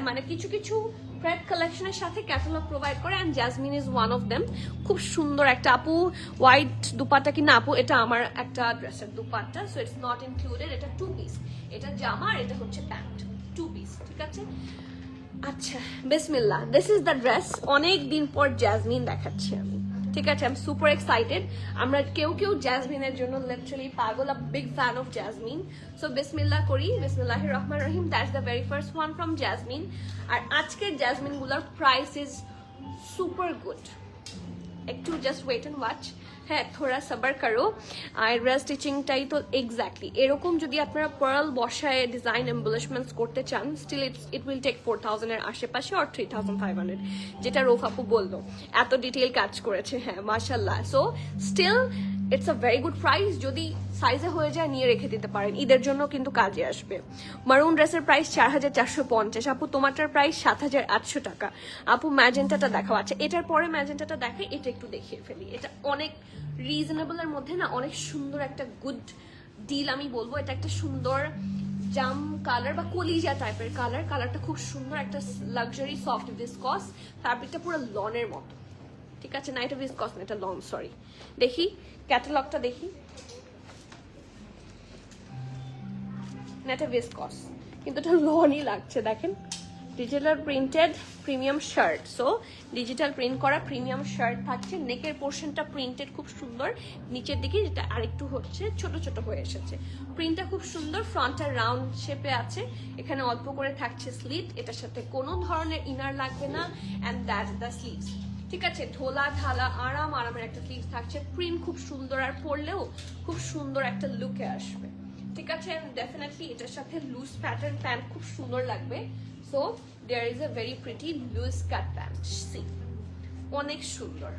মানে কিছু কিছু প্রেড কালেকশনের সাথে ক্যাটালগ প্রোভাইড করে, and Jasmine is one of them. খুব সুন্দর একটা, আপু হোয়াইট দুপাট্টা কি না? আপু এটা আমার একটা ড্রেসের dupatta, so it's not included. এটা 2 পিস, এটা জামা আর এটা হচ্ছে প্যান্ট, 2 পিস। ঠিক আছে, আচ্ছা বিসমিল্লাহ, দিস ইজ দ্য ড্রেস। অনেক দিন পর জ্যাজমিন দেখাচ্ছি আমি। ঠিক আছে, আই এম সুপার এক্সাইটেড। আমরা কেউ কেউ জ্যাজমিনের জন্য লিটারালি পাগল, a big fan of Jasmine. So বিসমিল্লাহ করি, বিসমিল্লাহির রহমানির রহিম। That's the very first one from Jasmine. আর আজকের জ্যাজমিনগুলোর প্রাইস ইজ সুপার গুড। একটু জাস্ট ওয়েট অ্যান্ড ওয়াচ। হ্যাঁ থোড়া সাবার করো। আর ড্রেস স্টিচিংটাই তো এক্স্যাক্টলি এরকম। যদি আপনারা পার্ল বসায় ডিজাইন এম্বলিশমেন্টস করতে চান, স্টিল ইট উইল টেক 4,000 এর আশেপাশে, আর 3,500, যেটা রৌফ আপু বললো। এত ডিটেইল কাজ করেছে, হ্যাঁ মাশাল্লাহ। So still it's a very good price. যদি সাইজে হয়ে যায় নিয়ে রেখে দিতে পারেন, ঈদের জন্য কিন্তু কাজে আসবে। মারুন ড্রেসের প্রাইস 4,450। আপু তোমারটার প্রাইস 7,800 টাকা। আপু ম্যাজেন্টাটা দেখাও। আচ্ছা এটার পরে ম্যাজেন্টাটা দেখাই, এটা একটু দেখিয়ে ফেলি। এটা অনেক রিজনেবলের মধ্যে না, অনেক সুন্দর একটা গুড ডিল আমি বলবো। এটা একটা সুন্দর জাম কালার বা কলিজা টাইপের কালার। কালারটা খুব সুন্দর, একটা লাক্সারি সফট ভিসকস, ফ্যাব্রিকটা পুরো লনের মতো। ঠিক আছে, না এটা ভিসকস না, এটা লন, সরি। দেখি ক্যাটালগটা দেখি, না এটা ভিসকস, কিন্তু এটা লনই লাগছে। দেখেন digital printed premium shirt. So digital print করা প্রিমিয়াম শার্ট থাকছে। নেকের পোর্শনটা প্রিন্টেড খুব সুন্দর, নিচের দিকে যেটা আরেকটু হচ্ছে ছোট ছোট হয়ে এসেছে। প্রিন্টটা খুব সুন্দর, ফ্রন্টটা রাউন্ড শেপে আছে, এখানে অল্প করে থাকছে স্লিট। এটার সাথে কোনো ধরনের ইনার লাগবে না, অ্যান্ড দ্যাটস দ্য স্লিভস। ঠিক আছে, ঢোলা ঢালা আরামের একটা স্লিভস থাকছে। প্রিন্ট খুব সুন্দর, আর পরলেও খুব সুন্দর একটা লুকে আসবে। ঠিক আছে, ডেফিনেটলি এটার সাথে লুজ প্যাটার্ন প্যান্ট খুব সুন্দর লাগবে। So there is a very pretty loose cut pant. See অনেক সুন্দর,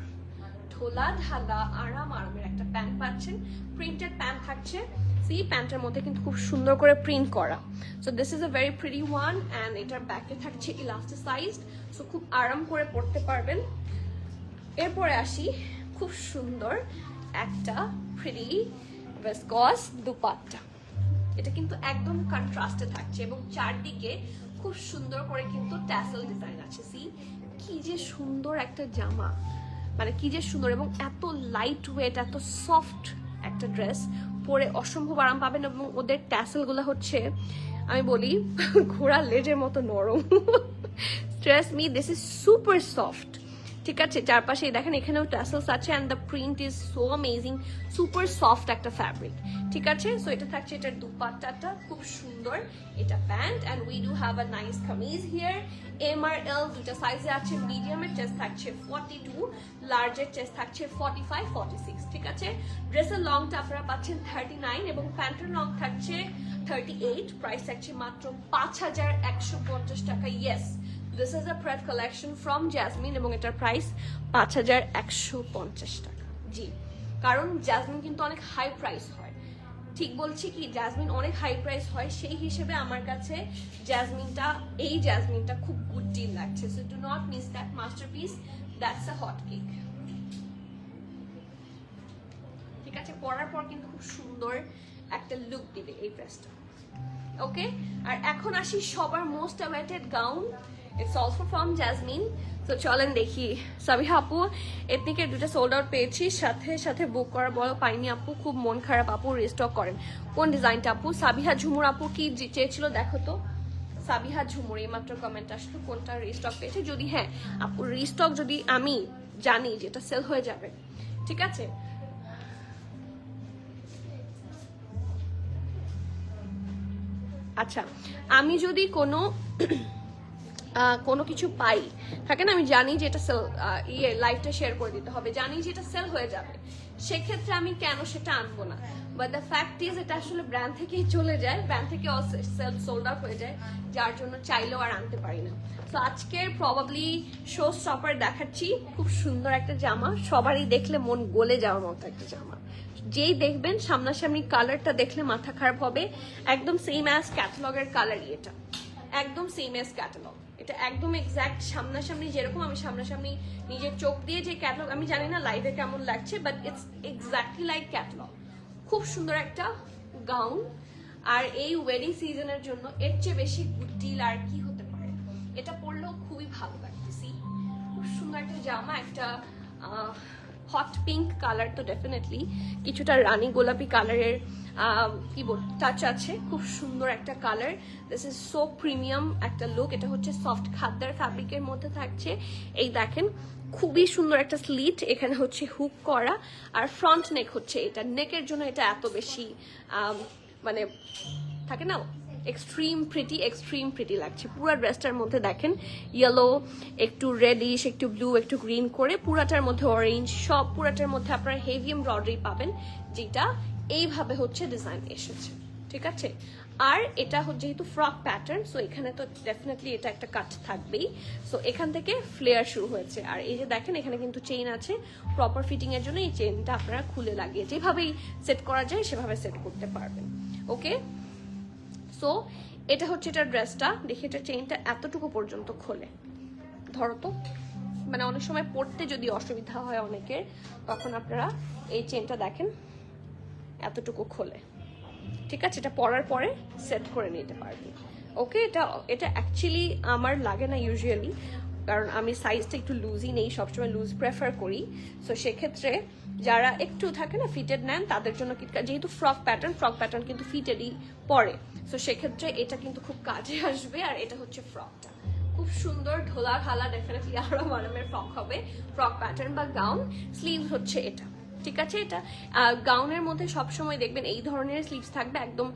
ঢোলা ঢালা আরামের একটা প্যান্ট পাচ্ছেন। প্রিন্টেড প্যান্ট থাকছে। সি প্যান্টের মধ্যে কিন্তু খুব সুন্দর করে প্রিন্ট করা। So this is a very pretty one, and এটার ব্যাকে থাকছে ইলাস্টিসাইজড, সো খুব আরাম করে পরতে পারবেন। এরপরে আসি খুব সুন্দর একটা প্রিটি ভিসকস দুপাট্টা। এটা কিন্তু একদম কন্ট্রাস্টে থাকছে, এবং চারদিকে খুব সুন্দর করে কিন্তু ট্যাসেল ডিজাইন আছে। সি কি যে সুন্দর একটা জামা, মানে কি যে সুন্দর, এবং এত লাইট ওয়েট, এত সফট একটা ড্রেস, পরে অসম্ভব আরাম পাবেন। এবং ওদের ট্যাসেলগুলো হচ্ছে আমি বলি ঘোড়া লেজের মতো নরম। Trust me, this is super soft. ঠিক আছে, চারপাশে দেখেন এখানেও টাসেলস আছে, and the print is so amazing, super soft একটা ফ্যাব্রিক। ঠিক আছে, সো এটা থাকছে এটার দুপাট্টাটা খুব সুন্দর, এটা pant, and we do have a nice kameez here. M আর এল দুটা সাইজে আছে। মিডিয়ামের চেস্ট থাকছে 42, লার্জের চেস্ট থাকছে 45, 46। ঠিক আছে, ড্রেসের লংটা আপনারা পাচ্ছেন 39, এবং প্যান্টের লং থাকছে 38। প্রাইস থাকছে মাত্র 5,150 টাকা। Yes, this is a pred collection from Jasmine, এবং এটার প্রাইস 5,150 টাকা। জি, কারণ জ্যাজমিন কিন্তু অনেক হাই প্রাইস হয়। ঠিক বলছি কি, জ্যাজমিন অনেক হাই প্রাইস হয়, সেই হিসেবে আমার কাছে এই জ্যাজমিনটা খুব গুড ডিল লাগছে। So do not miss that masterpiece, that's a hot cake. ঠিক আছে, পরার পর কিন্তু খুব সুন্দর একটা লুক দিবে এই ড্রেসটা। ওকে, আর এখন আসি সবার most awaited gown, it's also from jasmine. তো চলেন দেখি। সাবিহা আপু, এথনিকের 2টা সোল্ড আউট পেয়েছি, সাথে সাথে বুক করা বলো পাইনি আপু, খুব মন খারাপ আপু, রিস্টক করেন। কোন ডিজাইনটা আপু? সাবিহা ঝুমুর আপু কি চেয়েছিল দেখো তো, সাবিহা ঝুমুর এইমাত্র কমেন্ট আসলো কোনটা রিস্টক পেয়েছে। যদি হ্যাঁ আপু রিস্টক যদি আমি জানি যেটা সেল হয়ে যাবে, ঠিক আছে। আচ্ছা, আমি যদি কোনো কিছু পাই, থাকে না, আমি জানি যে এটা সেল, লাইভটা শেয়ার করে দিতে হবে, জানি যে এটা সেল হয়ে যাবে, সেক্ষেত্রে আমি কেন সেটা আনবো না। বাট দ্য ফ্যাক্ট ইজ এটা আসলে ব্র্যান্ড থেকেই চলে যায়, ব্র্যান্ড থেকে সেল সোল্ড আউট হয়ে যায়, যার জন্য চাইলেও আর আনতে পারি না। তো আজকের প্রবাবলি শো স্টপার দেখাচ্ছি, খুব সুন্দর একটা জামা, সবারই দেখলে মন গলে যাওয়ার মতো একটা জামা। যেই দেখবেন সামনাসামনি কালারটা দেখলে মাথা খারাপ হবে, একদম সেম অ্যাজ ক্যাটালগের কালারই এটা, একদম সেম অ্যাজ ক্যাটালগ। এটা একদম এক্স্যাক্ট সামনাসামনি যেরকম আমি সামনাসামনি নিজের চোখ দিয়ে যে ক্যাটালগ, আমি জানি না লাইভে কেমন লাগছে, but it's exactly like catalogue. খুব সুন্দর একটা গাউন, আর এই ওয়েডিং সিজনের জন্য এর চেয়ে বেশি গুড ডিল আর কি হতে পারে। এটা পরলেও খুবই ভালো লাগতেছি, খুব সুন্দর একটা জামা, একটা হট পিঙ্ক কালার, তো ডেফিনেটলি কিছুটা রানী গোলাপি কালারের কি বল টাচ আছে, খুব সুন্দর একটা colour. This is so premium একটা লুক। এটা হচ্ছে সফট খাদ্দার ফ্যাব্রিকের মধ্যে থাকছে, এই দেখেন খুবই সুন্দর একটা স্লিট, এখানে হচ্ছে হুক করা, আর ফ্রন্ট নেক হচ্ছে এটা, নেকের জন্য এটা এত বেশি মানে থাকে না, এক্সট্রিম প্রিটি লাগছে। পুরো ড্রেসটার মধ্যে দেখেন ইয়েলো, একটু রেডিশ, একটু ব্লু, একটু গ্রিন করে, পুরাটার মধ্যে অরেঞ্জ, সব পুরাটার মধ্যে আপনারা হেভি এমব্রয়ডারি পাবেন, যেটা এইভাবে হচ্ছে ডিজাইন এসেছে, ঠিক আছে। আর এটা যেহেতু ফ্রক প্যাটার্ন, সো এখানে তো ডেফিনেটলি এটা একটা কাট থাকবেই। সো এখান থেকে ফ্লেয়ার শুরু হয়েছে, আর এই যে দেখেন এখানে কিন্তু চেইন আছে প্রপার ফিটিং এর জন্য। এই চেইনটা আপনারা খুলে লাগিয়ে যেভাবেই সেট করা যায় সেভাবে সেট করতে পারবেন। ওকে, সো এটা হচ্ছে এটার ড্রেসটা। দেখি এটা চেইনটা এতটুকু পর্যন্ত খোলে, ধরো তো, মানে অনেক সময় পড়তে যদি অসুবিধা হয় অনেকের, তখন আপনারা এই চেইনটা দেখেন এতটুকু খোলে, ঠিক আছে। এটা পরার পরে সেট করে নিতে পারবেন। ওকে, এটা অ্যাকচুয়ালি আমার লাগে না ইউজুয়ালি, কারণ আমি সাইজটা একটু লুজই নেই, সবসময় লুজ প্রেফার করি। সো সেক্ষেত্রে যারা একটু থাকে না ফিটেড নেন, তাদের জন্য যেহেতু ফ্রক প্যাটার্ন কিন্তু ফিটেডই পরে, সো সেক্ষেত্রে এটা কিন্তু খুব কাজে আসবে। আর এটা হচ্ছে ফ্রকটা খুব সুন্দর ঢোলা ঢালা, ডেফিনেটলি আরো মানবের ফ্রক হবে, ফ্রক প্যাটার্ন বা গাউন। স্লিভ হচ্ছে এটা, ঠিক আছে। এটা গাউনের মধ্যে সবসময় দেখবেন এই ধরনের স্লিভস থাকবে, একদম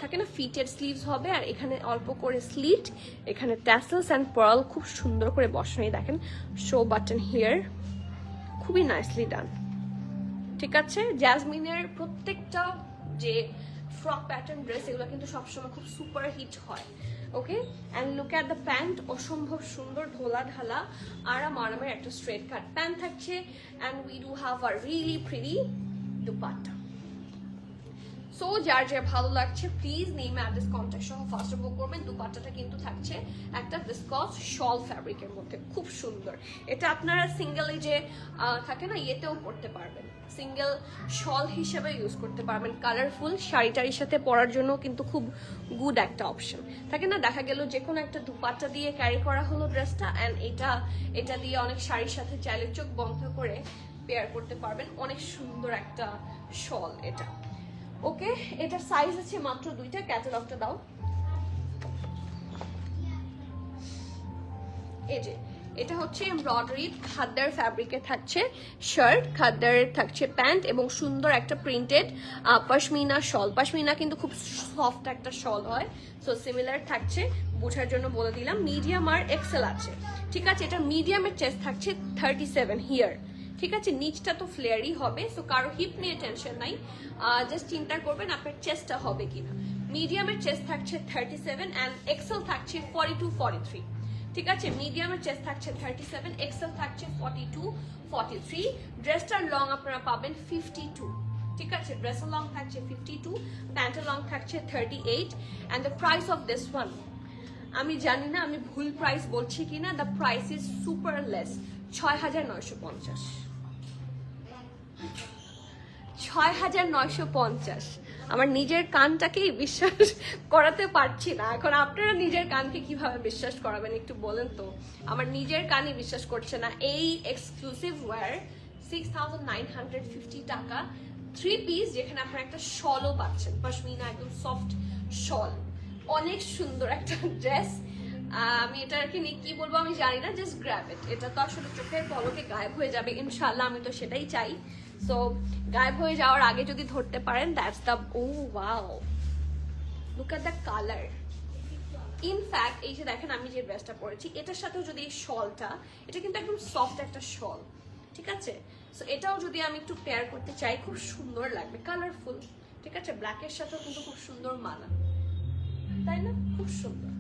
থাকে না ফিটেড স্লিভস হবে, আর এখানে অল্প করে স্লিট, এখানে ট্যাসেলস অ্যান্ড পার্ল খুব সুন্দর করে বসানো, দেখেন শো বাটন হিয়ার, খুবই নাইসলি ডান, ঠিক আছে। জ্যাসমিনের প্রত্যেকটা যে ফ্রক প্যাটার্ন ড্রেস এগুলো কিন্তু সবসময় খুব সুপার হিট হয়। Okay, and look at the pant, অসম্ভব সুন্দর ঢোলা ঢালা আরামের একটা স্ট্রেট কাট প্যান্ট থাকছে, and we do have a really pretty dupatta. So যার যার ভালো লাগছে প্লিজ নেম অ্যাড্রেস কন্ট্যাক্ট সহ ফার্স্ট বুক করবেন। দুপাট্টাটা কিন্তু থাকছে একটা ভিসকস শল ফ্যাব্রিকের মধ্যে, খুব সুন্দর। এটা আপনারা সিঙ্গেলে যে থাকে না ইয়েতেও পরতে পারবেন, সিঙ্গেল শল হিসেবে ইউজ করতে পারবেন। কালারফুল শাড়িটারির সাথে পরার জন্য কিন্তু খুব গুড একটা অপশন থাকে না। দেখা গেল যে কোনো একটা দুপাট্টা দিয়ে ক্যারি করা হলো ড্রেসটা, অ্যান্ড এটা দিয়ে অনেক শাড়ির সাথে চাইলে চোখ বন্ধ করে পেয়ার করতে পারবেন। অনেক সুন্দর একটা শল এটা। ওকে, এটার সাইজ আছে মাত্র 2টা। ক্যাটালগটা দাও। এই যে এটা হচ্ছে এমব্রয়ডারি খাদ্দার ফ্যাব্রিকে থাকছে শার্ট, খাদ্দারের থাকছে প্যান্ট, এবং সুন্দর একটা প্রিন্টেড পশমিনা শল। পশমিনা কিন্তু খুব সফট একটা শল হয়, সো সিমিলার থাকছে, বোঝার জন্য বলে দিলাম। মিডিয়াম আর এক্সেল আছে, ঠিক আছে। এটা মিডিয়ামের চেস্ট থাকছে 37 হিয়ার, ঠিক আছে। নিচটা তো ফ্লেয়ারই হবে, সো কারো হিপ নিয়ে টেনশন নাই, জাস্ট চিন্তা করবেন আপনার চেস্টটা হবে কিনা। মিডিয়ামের চেস্ট থাকছে 37 অ্যান্ড এক্সেল থাকছে 42 43, ঠিক আছে। মিডিয়ামের চেস্ট থাকছে 37, এক্সেল থাকছে 42 43। ড্রেসটার লং আপনারা পাবেন 52, ঠিক আছে। ড্রেসের লং থাকছে 52, প্যান্টের লং থাকছে 38, and the price of this one, আমি জানি না আমি ভুল প্রাইস বলছি কিনা, the price is super less, 6950, 6950। আমার নিজের কানটাকেই বিশ্বাস করাতে পারছি না। এখন আপনারা নিজের কানকে কিভাবে বিশ্বাস করাবেন একটু বলেন তো। আমার নিজের কানই বিশ্বাস করছে না। এই এক্সক্লুসিভ ওয়্যার 6,950 টাকা 3 পিস, যেখানে আপনারা একটা শলও পাচ্ছেন, পশমিনা একদম সফট শল, অনেক সুন্দর একটা ড্রেস। আমি এটাকে নিয়ে কি বলবো আমি জানি না, জাস্ট গ্র্যাব ইট। এটা তো আসলে চোখের পলকে গায়েব হয়ে যাবে ইনশাআল্লাহ, আমি তো সেটাই চাই। সো গায়েব হয়ে যাওয়ার আগে যদি ধরতে পারেন, that's the, oh wow, look at the colour. In fact এই যে দেখেন আমি যে ড্রেসটা পরেছি এটার সাথেও যদি এই শলটা, এটা কিন্তু একদম সফট একটা শল, ঠিক আছে? সো এটাও যদি আমি একটু পেয়ার করতে চাই, খুব সুন্দর লাগবে, কালারফুল, ঠিক আছে? ব্ল্যাকের সাথেও কিন্তু খুব সুন্দর মানা, তাই না? খুব সুন্দর।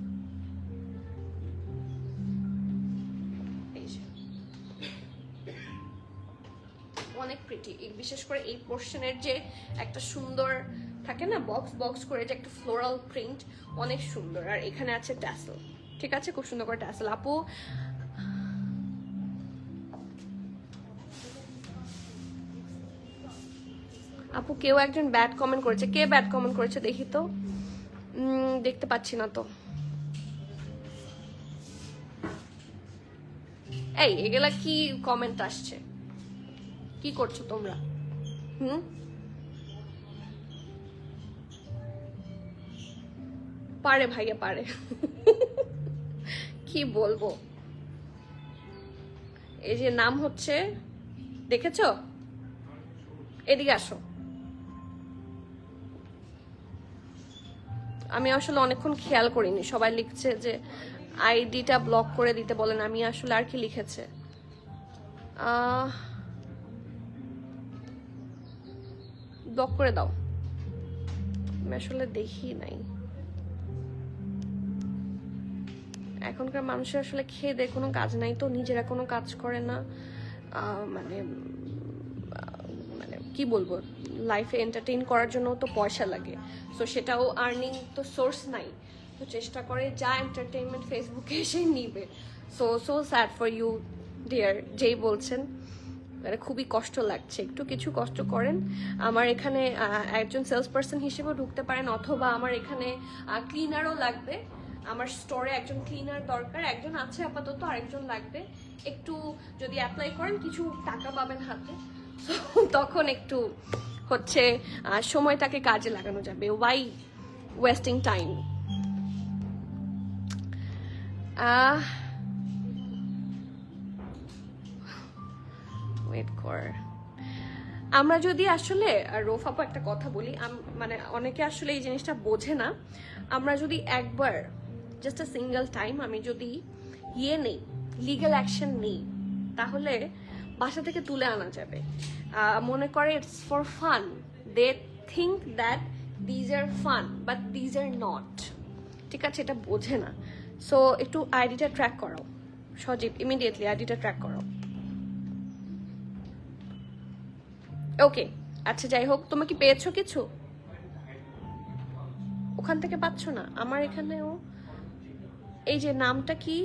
অনেক প্রিটি, বিশেষ করে এই পোর্শনের যে একটা সুন্দর থাকে না বক্স বক্স করে যে একটা ফ্লোরাল প্রিন্ট, অনেক সুন্দর। আর এখানে আছে ট্যাসেল, ঠিক আছে? খুব সুন্দর করে ট্যাসেল। আপু কেউ একজন ব্যাড কমেন্ট করেছে, কে ব্যাড কমেন্ট করেছে দেখি তো, দেখতে পাচ্ছি না তো। এই এগুলা কি কমেন্ট আসছে, কি করছো তোমরা? পারে ভাইয়া পারে। কি বলবো, এই যে নাম হচ্ছে, দেখেছো? এদিকে আসো। আমি আসলে অনেকক্ষণ খেয়াল করিনি, সবাই লিখছে যে আইডিটা ব্লক করে দিতে বলেন। আমি আসলে আর কি লিখেছে, ব্লক করে দাও। আমি আসলে দেখি নাই। এখনকার মানুষের আসলে খেয়ে দিয়ে কোনো কাজ নাই, তো নিজেরা কোনো কাজ করে না, মানে মানে কি বলবো, লাইফে এন্টারটেইন করার জন্য তো পয়সা লাগে, সো সেটাও আর্নিং তো সোর্স নাই, তো চেষ্টা করে যা এন্টারটেইনমেন্ট ফেসবুকে এসে নিবে। So sad for you dear, যেই বলছেন, মানে খুবই কষ্ট লাগছে। একটু কিছু কষ্ট করেন। আমার এখানে একজন সেলস পার্সন হিসেবেও ঢুকতে পারেন, অথবা আমার এখানে ক্লিনারও লাগবে। আমার স্টোরে একজন ক্লিনার দরকার, একজন আছে আপাতত, আরেকজন লাগবে। একটু যদি অ্যাপ্লাই করেন কিছু টাকা পাবেন হাতে, তখন একটু হচ্ছে সময়টাকে কাজে লাগানো যাবে। Y wasting time? ওয়েট কর। আমরা যদি আসলে, রৌফ আপু একটা কথা বলি, মানে অনেকে আসলে এই জিনিসটা বোঝে না, আমরা যদি একবার জাস্ট আ সিঙ্গেল টাইম আমি যদি নেই, লিগ্যাল অ্যাকশন নেই, তাহলে বাসা থেকে তুলে আনা যাবে। মনে করে it's for fun, they think that these are fun, but these are not, ঠিক আছে? এটা বোঝে না। সো একটু আইডিটা ট্র্যাক করাও সজীব, ইমিডিয়েটলি আইডিটা ট্র্যাক করাও। ওকে, আচ্ছা যাই হোক, তুমি কি পেয়েছো কিছু ওখান থেকে? পাচ্ছ না? আমার এখানেও এই যে নামটা কি,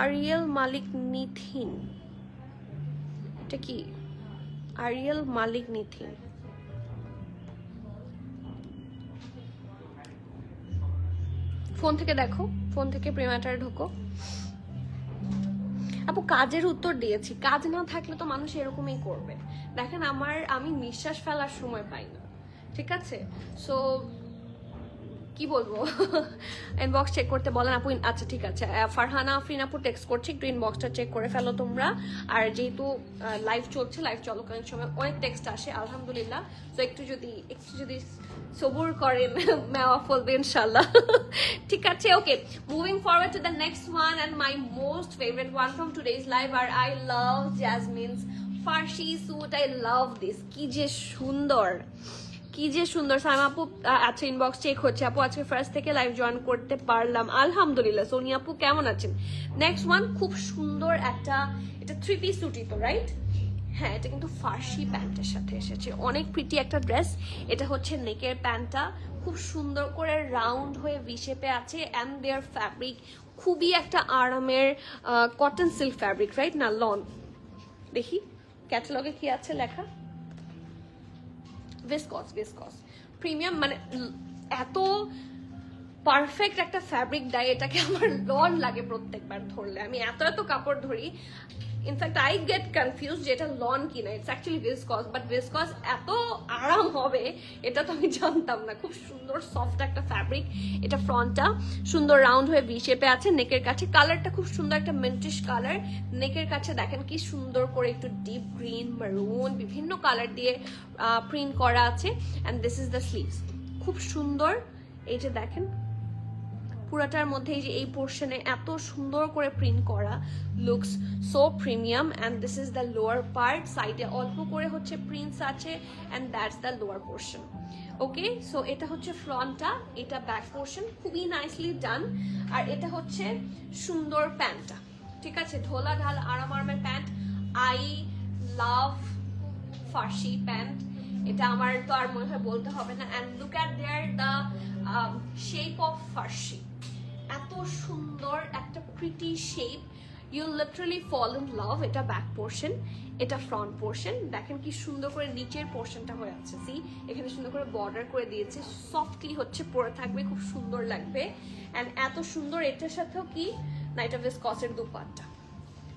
আরিয়েল মালিক নিথিন, এটা কি আরিয়েল মালিক নিথিন? ফোন থেকে দেখো, ফোন থেকে প্রিমাটারে ঢোকো। আপু কাজের উত্তর দিয়েছি, কাজ না থাকলে তো মানুষ এরকমই করবে। দেখেন আমি নিঃশ্বাস ফেলার সময় পাই না, ঠিক আছে? সো কি বলবো, ইনবক্স চেক করতে বলেন আপু। আচ্ছা ঠিক আছে, ফারহানা আফরিন আপু টেক্সট করছি, একটু ইনবক্সটা চেক করে ফেলো তোমরা। আর যেহেতু লাইভ চলছে, লাইভ চলাকালীন সময় অনেক টেক্সট আসে আলহামদুলিল্লাহ, তো একটু যদি সবুর করেন মেওয়া ফলবে ইনশাল্লাহ। ঠিক আছে, okay, moving forward to the next one and my most favourite one from today's live. আর I love Jasmine's Farsi suit, I love this, কি যে সুন্দর, কি যে সুন্দর। সাইমা আপু আচ্ছা ইনবক্স চেক হচ্ছে। আপু আজকে ফার্স্ট থেকে লাইভ জয়েন করতে পারলাম আলহামদুলিল্লাহ। সোনিয়া আপু কেমন আছেন? নেক্সট ওয়ান খুব সুন্দর একটা, এটা 3 পিস সুটি তো, রাইট? হ্যাঁ, এটা কিন্তু ফার্সি প্যান্টের সাথে এসেছে, অনেক প্রিটি একটা ড্রেস। এটা হচ্ছে নেকের প্যান্টটা খুব সুন্দর করে রাউন্ড হয়ে ভি শেপে আছে, অ্যান্ড দেয়ার ফ্যাব্রিক খুবই একটা আরামের কটন সিল্ক ফ্যাব্রিক, রাইট না? লন দেখি, ক্যাটালগে কি আছে লেখা? ভিসকস প্রিমিয়াম, মানে এত পারফেক্ট একটা ফ্যাব্রিক ডাই, এটাকে আমার লন লাগে প্রত্যেকবার ধরলে। আমি এত কাপড় ধরি, ইনফ্যাক্ট আই গেট কনফিউজ যে এটা লন কিনা, it's actually viscose. But viscose এত আরাম হবে এটা তো আমি জানতাম না। খুব সুন্দর সফট একটা ফ্যাব্রিক। এটা ফ্রন্টটা সুন্দর রাউন্ড হয়ে ভি শেপে আছে। নেকের কাছে কালারটা খুব সুন্দর একটা মিন্টিশ কালার। নেকের কাছে দেখেন কি সুন্দর করে একটু ডিপ গ্রিন, মারুন, বিভিন্ন কালার দিয়ে প্রিন্ট করা আছে। And this is the sleeves, খুব সুন্দর। এই যে দেখেন পুরাটার মধ্যে এই যে এই পোর্শনে এত সুন্দর করে প্রিন্ট করা, looks so premium. And this is the lower part, সাইডে অল্প করে হচ্ছে প্রিন্টস আছে, and that's the lower portion. Okay, so এটা হচ্ছে ফ্রন্টটা, এটা ব্যাক পোর্শন, খুবই নাইসলি ডান। আর এটা হচ্ছে সুন্দর প্যান্টটা, ঠিক আছে, ঢোলা ঢাল আরামের pant. I love Farsi pant, এটা আমার তো আর মনে হয় বলতে হবে না। And look at there the shape of Farsi, এত সুন্দর একটা pretty shape, you literally fall in love. এটা ব্যাক পোর্শন, এটা ফ্রন্ট পোর্শন। দেখেন কি সুন্দর করে নিচের পোর্শনটা হয়ে আছে, সি এখানে সুন্দর করে বর্ডার করে দিয়েছে, সফটলি হচ্ছে পরে থাকবে, খুব সুন্দর লাগবে। অ্যান্ড এত সুন্দর এটার সাথেও কি না, এটা ভিসকসের দুপাট্টা,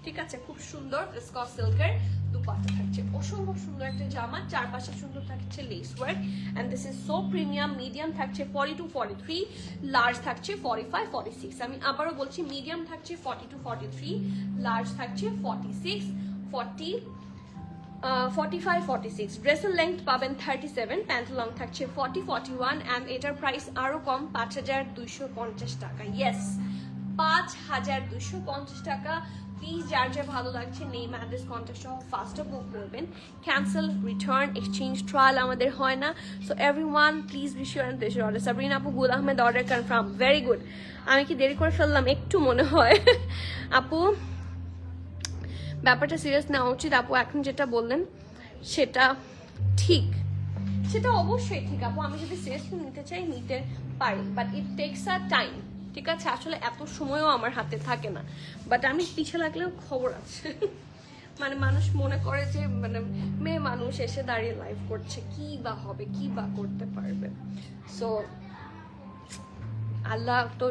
ঠিক আছে, খুব সুন্দর ভিসকস সিল্কের দুপাট্টা থাকছে। অসম্ভব সুন্দর একটা জামা, চারপাশে সুন্দর থাকছে lace work. And this is so premium. Medium থাকছে 42-43, লার্জ থাকছে 45-46। আমি আবারও বলছি, মিডিয়াম থাকছে 42-43, লার্জ থাকছে 45-46। ড্রেসের লেন্থ পাবেন 37, প্যান্ট লং থাকছে 40-41। অ্যান্ড এটার প্রাইস আরো কম, 5250 টাকা। ইয়েস, 5250 টাকা। প্লিজ যার যা ভালো লাগছে নেম অ্যাড্রেস কন্ট্যাক্ট সহ ফাস্টে বুক করবেন। ক্যান্সেল, রিটার্ন, এক্সচেঞ্জ, ট্রায়াল আমাদের হয় না। So everyone please be sure and place your order. Sabrin আপু, Gul Ahmed order confirm, very good. আমি কি দেরি করে ফেললাম একটু মনে হয়? আপু ব্যাপারটা সিরিয়াস নেওয়া উচিত। আপু এখন যেটা বললেন সেটা ঠিক, সেটা অবশ্যই ঠিক আপু। আমি যদি সিরিয়াসলি নিতে চাই নিতে পারি, but it tax a time, ঠিক আছে। আসলে এত সময়ও আমার হাতে থাকে না, বাট আমি পিছে লাগলেও খবর আছে। মানে মানুষ মনে করে যে মানে মেয়ে মানুষ এসে দাঁড়িয়ে লাইভ করছে, কি বা হবে, কি বা করতে পারবে। সো আল্লাহ তো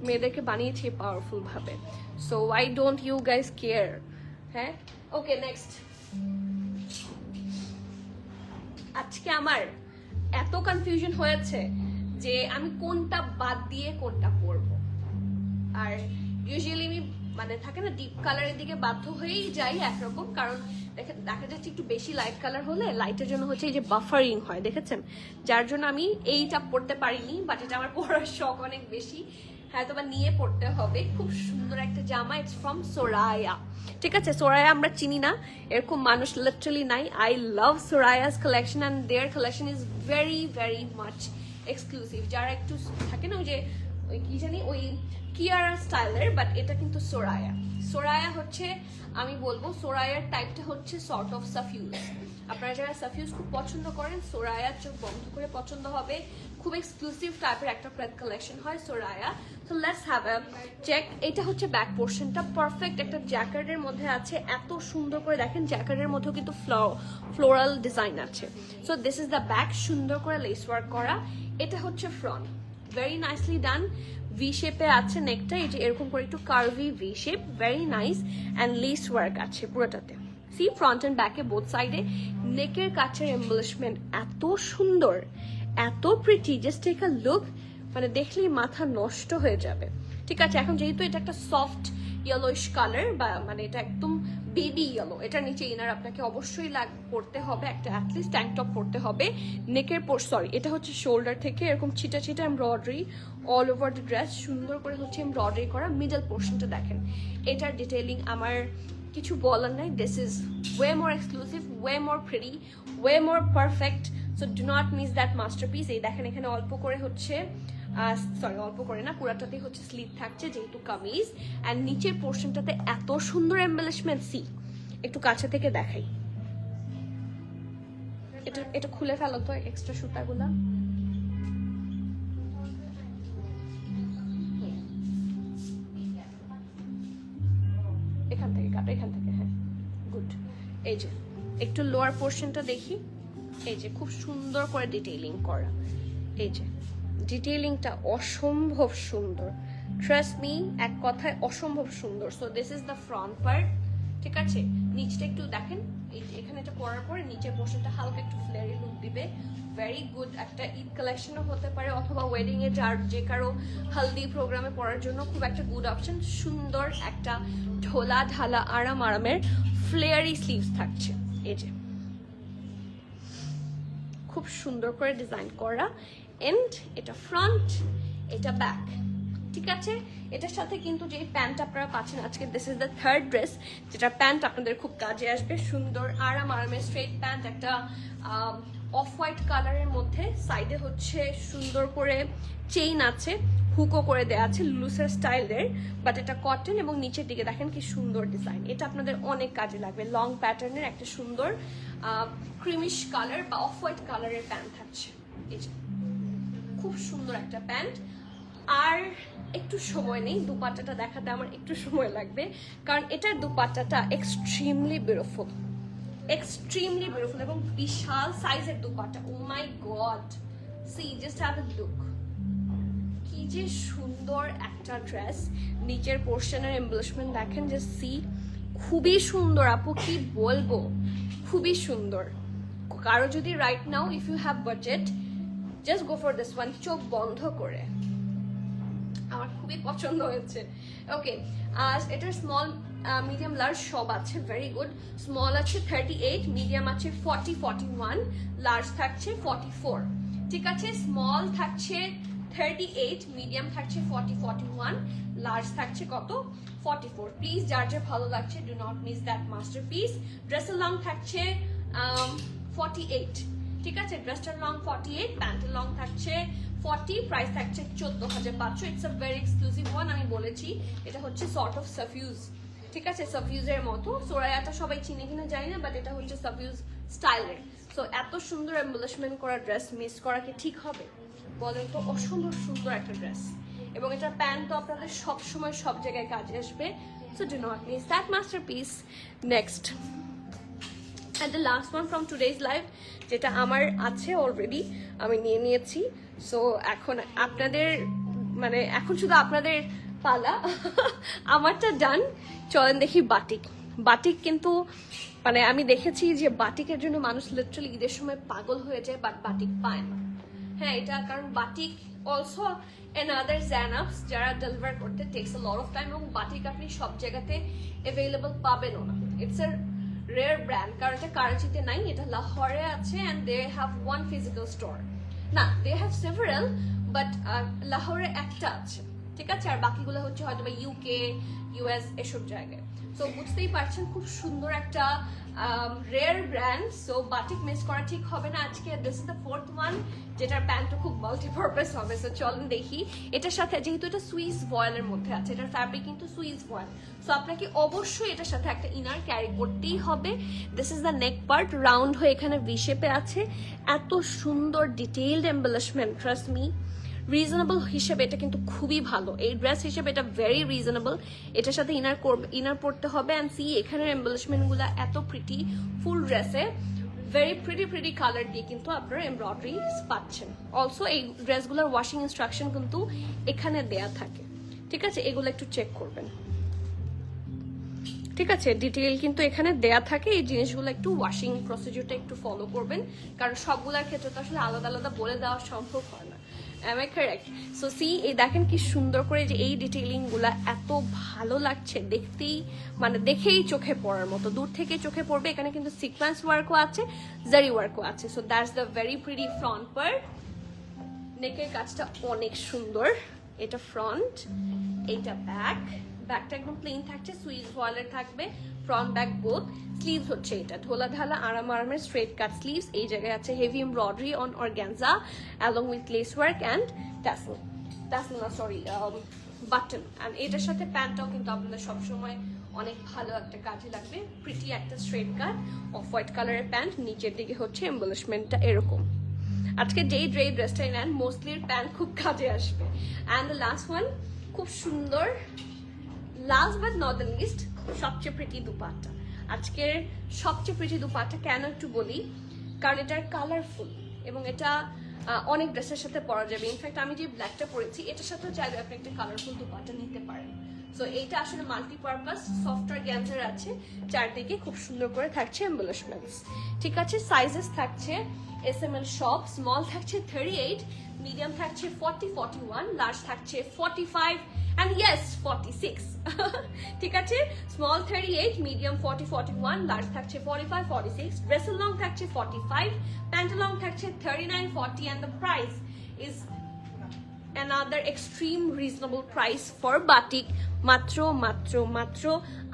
মেয়েদেরকে বানিয়েছে পাওয়ারফুল ভাবে। So why don't you guys care? হ্যাঁ, ওকে, নেক্সট। আজকে আমার এত কনফিউশন হয়েছে যে আমি কোনটা বাদ দিয়ে কোনটা পরবো। আর ইউজুয়ালি আমি মানে থাকে না ডিপ কালারের দিকে বাধ্য হয়েই যাই একরকম, কারণ দেখা যাচ্ছে একটু বেশি লাইট কালার হলে লাইটের জন্য হচ্ছে এই যে বাফারিং হয়, দেখেছেন, যার জন্য আমি এইটা পরতে পারিনি। বাট এটা আমার পরার শখ অনেক বেশি, হয়তো বা নিয়ে পড়তে হবে। খুব সুন্দর একটা জামা, ইটস ফ্রম সোরায়া, ঠিক আছে। সোরায়া আমরা চিনি না, এরকম মানুষ লিটারালি নাই। I love Soraya's collection and their collection is very very much exclusive. যারা একটু থাকে না ওই যে ওই কি জানি ওই কিয়ারা স্টাইলের, বাট এটা কিন্তু সোরায়া। সোরায়া হচ্ছে আমি বলবো সোরায়ার টাইপটা হচ্ছে সর্ট অফ সাফিউজ। আপনারা যারা সাফিউজ খুব পছন্দ করেন, সোরায়া চোখ বন্ধ করে পছন্দ হবে। খুব এক্সক্লুসিভ টাইপের একটা প্রেড কালেকশন হয় Soraya. So let's have a check. এটা হচ্ছে ব্যাক পোর্শনটা, পারফেক্ট একটা জ্যাকেটের মধ্যে আছে, এত সুন্দর করে দেখেন জ্যাকেটের মধ্যেও কিন্তু ফ্লোরাল ডিজাইন আছে। So this is the back, সুন্দর করে লেস ওয়ার্ক করা। এটা হচ্ছে front, very nicely done, V শেপে আছে নেকটা, এই যে এরকম করে একটু curvy V shape, very nice. And lace work আছে পুরোটাতে, সি ফ্রন্ট অ্যান্ড ব্যাকে বোথ সাইডে। নেকের কাছের এমবলিশমেন্ট এত সুন্দর, এত pretty, just take a look, মানে দেখলেই মাথা নষ্ট হয়ে যাবে, ঠিক আছে। এখন যেহেতু এটা একটা সফট ইয়েলোইশ কালার, বা মানে এটা একদম বেবি ইয়েলো, এটার নিচে ইনার আপনাকে অবশ্যই পরতে হবে, একটা অ্যাটলিস্ট ট্যাঙ্ক টপ পরতে হবে। নেকের সরি এটা হচ্ছে শোল্ডার থেকে এরকম ছিটা ছিটা embroidery all over the dress, সুন্দর করে হচ্ছে এমব্রয়ডারি করা। মিডল পোর্শনটা দেখেন, এটার ডিটেইলিং আমার কিছু বলার নাই। This is way more exclusive, way more pretty, way more perfect. So do not miss that masterpiece. এই দেখেন এখানে অল্প করে হচ্ছে সরি অল্প করে না, পুরাটাতেই হচ্ছে স্লিভ থাকছে যেহেতু কামিজ। অ্যান্ড নিচের পোর্শনটাতে এত সুন্দর এমবেলিশমেন্ট, সি একটু কাছে থেকে দেখাই। এটা খুলে ফেলো তো এক্সট্রা সুতাগুলা। এখান থেকে কাটো, এখান থেকে, হ্যাঁ গুড। এই যে একটু লোয়ার পোর্শনটা দেখি, এই যে খুব সুন্দর করে ডিটেইলিং করা, এই যে ডিটেইলিংটা অসম্ভব সুন্দর, ট্রাস্ট মি, এক কথায় অসম্ভব সুন্দর। So this is the front part, ঠিক আছে। নিচটা একটু দেখেন, এই যে এখানে এটা পরার পরে নিচের পোর্শনটা হালকা একটু ফ্লেয়ারি লুক দিবে, ভেরি গুড। একটা ঈদ কালেকশনও হতে পারে, অথবা ওয়েডিং এ যার যে কারো হলদি প্রোগ্রামে পরার জন্য খুব একটা গুড অপশন। সুন্দর একটা ঢোলা ঢালা আরামের ফ্লেয়ারি স্লিভস থাকছে, এই যে খুব সুন্দর করে ডিজাইন করা। এন্ড এটা ফ্রন্ট, এটা ব্যাক, ঠিক আছে। এটার সাথে কিন্তু যে প্যান্ট আপনারা পাচ্ছেন আজকে, this is the third dress, যেটা প্যান্ট আপনাদের খুব কাজে আসবে। সুন্দর আরামের স্ট্রেট প্যান্ট, একটা অফ হোয়াইট কালারের মধ্যে, সাইডে হচ্ছে সুন্দর করে চেইন আছে, হুকও করে দেওয়া আছে লুসের স্টাইলের, বাট এটা কটন, এবং নিচের দিকে দেখেন কি সুন্দর ডিজাইন। এটা আপনাদের অনেক কাজে লাগবে। লং প্যাটার্নের একটা সুন্দর ক্রিমিশ কালার বা অফ হোয়াইট কালারের প্যান্ট থাকছে, এই যে খুব সুন্দর একটা প্যান্ট। আর একটু সময় নেই, দুপাট্টাটা দেখাতে আমার একটু সময় লাগবে, কারণ এটার দুপাট্টাটা এক্সট্রিমলি বিউটিফুল, এক্সট্রিমলি বিউটিফুল, এবং বিশাল সাইজের dupatta. Oh my God, see just have a look, কি যে সুন্দর একটা ড্রেস। নিচের পোর্শনের এমব্লিশমেন্ট দেখেন, যে সি খুবই সুন্দর আপু, কি বলবো, খুবই সুন্দর। কারো যদি right now if you have budget, just go for this one, চোখ বন্ধ করে। আমার খুবই পছন্দ হয়েছে। ওকে, আর এটার স্মল মিডিয়াম লার্জ সব আছে, ভেরি গুড। স্মল আছে 38, মিডিয়াম আছে 40, 41, লার্জ থাকছে 44, ঠিক আছে। স্মল থাকছে 38, মিডিয়াম থাকছে 40, 41, লার্জ থাকছে কত 44। প্লিজ যার যার ভালো লাগছে, do not miss that masterpiece. ড্রেসের লং থাকছে 48, ঠিক আছে। ড্রেসটার লং 48, প্যান্টের লং থাকছে 40, প্রাইস থাকছে 14,500। It's a very exclusive one. আমি বলেছি এটা হচ্ছে সর্ট অফ সাফিউজ, ঠিক আছে, সাফিউজের মতো। সোরায়াটা সবাই চিনে কিনা জানি না, বাট এটা হচ্ছে সাফিউজ স্টাইলের। সো এত সুন্দর এমবলিশমেন্ট করা ড্রেস মিস করা কি ঠিক হবে বলেন তো? অসম্ভব সুন্দর একটা ড্রেস, এবং এটার প্যান্ট তো আপনাদের সব সময় সব জায়গায় কাজে আসবে। So do not miss that masterpiece. Next and the last one from today's live, যেটা আমার আছে অলরেডি, আমি নিয়ে নিয়েছি। সো এখন আপনাদের মানে এখন শুধু আপনাদের পালা, আমারটা ডান। চলেন দেখি বাটিক। বাটিক কিন্তু মানে আমি দেখেছি যে বাটিকের জন্য মানুষ লিটারালি ঈদের সময় পাগল হয়ে যায়, বাট বাটিক পায় না। হ্যাঁ, এটা কারণ বাটিক অলসো অ্যানাদার জ্যানাপস, যারা ডেলিভার করতে takes a lot of time, এবং বাটিক আপনি সব জায়গাতে অ্যাভেলেবল পাবেনও না। ইটস এ রেয়ার ব্র্যান্ড, কারণ এটা কারাচিতে নাই, এটা লাহোরে আছে, and they have one physical store. না, দে হ্যাভ সেভারাল, বাট লাহোরে একটা আছে, ঠিক আছে। আর বাকিগুলো হচ্ছে হয়তো বা ইউকে, ইউএস এসব জায়গায়। সো বুঝতেই পারছেন খুব সুন্দর একটা rare brand. So batik miss করা ঠিক হবে না আজকে। This is the fourth one, যেটার প্যান্টটা খুব মাল্টিপারপাস হবে। সো চলেন দেখি। এটার সাথে যেহেতু এটা সুইস ভয়েলের মধ্যে আছে, এটার ফ্যাব্রিক কিন্তু সুইস ভয়েল, সো আপনাকে অবশ্যই এটার সাথে একটা ইনার ক্যারি করতেই হবে। This is the neck part, round হয়ে এখানে ভি শেপে আছে। এত সুন্দর ডিটেইলড এমবলিশমেন্ট, ট্রাস্ট মি। রিজনেবল হিসেবে এটা কিন্তু খুবই ভালো, এই ড্রেস হিসেবে এটা ভেরি রিজনেবল। এটার সাথে ইনার পড়তে হবে। অ্যান্ড সি এখানের এমবলিশমেন্টগুলো এত প্রিটি, ফুল ড্রেসে ভেরি প্রিটি কালার দিয়ে কিন্তু আপনারা এমব্রয়ডারি পাচ্ছেন। অলসো এই ড্রেসগুলোর ওয়াশিং ইনস্ট্রাকশন কিন্তু এখানে দেয়া থাকে, ঠিক আছে। এগুলো একটু চেক করবেন, ঠিক আছে। ডিটেইল কিন্তু এখানে দেয়া থাকে, এই জিনিসগুলো একটু ওয়াশিং প্রসিডিউরটা একটু ফলো করবেন, কারণ সবগুলোর ক্ষেত্রে তো আসলে আলাদা আলাদা বলে দেওয়া সম্ভব হয় না। Am I correct? So see, এই দেখেন কি সুন্দর করে যে এই ডিটেইলিং গুলা এত ভালো লাগছে দেখতেই, মানে দেখেই চোখে পড়ার মতো, দূর থেকে চোখে পড়বে। এখানে কিন্তু সিকোয়েন্স ওয়ার্কও আছে, জারি ওয়ার্কও আছে। So that's the very pretty front part. নেকের কাজটা অনেক সুন্দর। এটা ফ্রন্ট, এটা ব্যাক। ব্যাকটা একদম প্লেন থাকছে, সুইস ভয়েলের থাকবে, ফ্রন্ট ব্যাক বোথ। স্লিভস হচ্ছে এটা ঢোলা ঢালা আরামের স্ট্রেট কাট স্লিভস। এই জায়গায় আছে heavy embroidery on organza along with less work and button. And এটার সাথে প্যান্টটাও কিন্তু আপনাদের সবসময় অনেক ভালো একটা কাজে লাগবে। প্রিটি একটা স্ট্রেট কাট অফ হোয়াইট কালারের প্যান্ট, নিচের দিকে হচ্ছে এমবলিশমেন্টটা এরকম। আজকে যেই ড্রেসটাই নেন মোস্টলি প্যান্ট খুব কাজে আসবে। অ্যান্ড দ্য লাস্ট ওয়ান, খুব সুন্দর, last but not the least, সবচেয়ে প্রিটি দুপাট্টা। আজকের সবচেয়ে প্রিটি দুপাট্টা কেন একটু বলি, কারণ এটার কালারফুল এবং এটা অনেক ড্রেসের সাথে পরা যাবে। ইনফ্যাক্ট আমি যে ব্ল্যাকটা পরেছি এটার সাথেও চাইলে আপনি একটা কালারফুল দুপাট্টা নিতে পারেন। সো এইটা আসলে মাল্টিপারপাস সফট অর্গানজার আছে, চারদিকে খুব সুন্দর করে থাকছে এমবলিশমেন্টস। ঠিক আছে, সাইজেস থাকছে SML শপ, স্মল থাকছে 38, মিডিয়াম থাকছে 40, 41, লার্জ থাকছে 45 and yes 46 ঠিক আছে, স্মল 38, মিডিয়াম 40, 41, লার্জ থাকছে 45, 46, ড্রেসের লং থাকছে 45, প্যান্টের লং থাকছে 39, 40 and the price is another extreme reasonable price for batik, মাত্র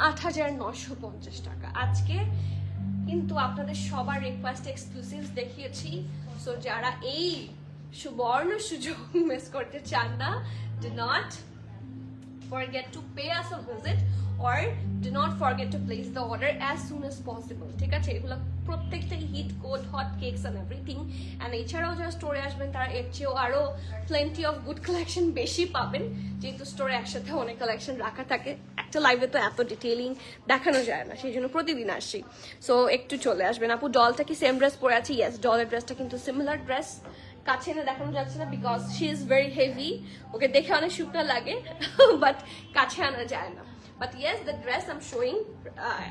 8,950 টাকা। আজকে কিন্তু আপনাদের সবার রিকোয়েস্ট এক্সক্লুসিভস দেখিয়েছি, সো যারা এই সুবর্ণ সুযোগ মিস করতে চান না, do not forget to pay us a visit or do not forget to place the order as soon as possible। ঠিক আছে, এগুলো প্রত্যেকটাই hit code, hot cakes and everything. And এছাড়াও যারা স্টোরে আসবেন তারা এর চেয়েও আরো প্লেন্টি অফ গুড কালেকশন বেশি পাবেন, যেহেতু স্টোরে একসাথে অনেক কালেকশন রাখা থাকে। একটা লাইভে তো এত ডিটেইলিং দেখানো যায় না, সেই জন্য প্রতিদিন আসি। সো একটু চলে আসবেন। আপু ডলটা কি সেম ড্রেস পরে আছে? ইয়েস, ডলের ড্রেসটা কিন্তু সিমিলার ড্রেস। কাছে এনে দেখানো যাচ্ছে না because she is very heavy, okay দেখে অনেক শুকনা লাগে বাট কাছে আনা যায় না। But yes, the dress I'm showing,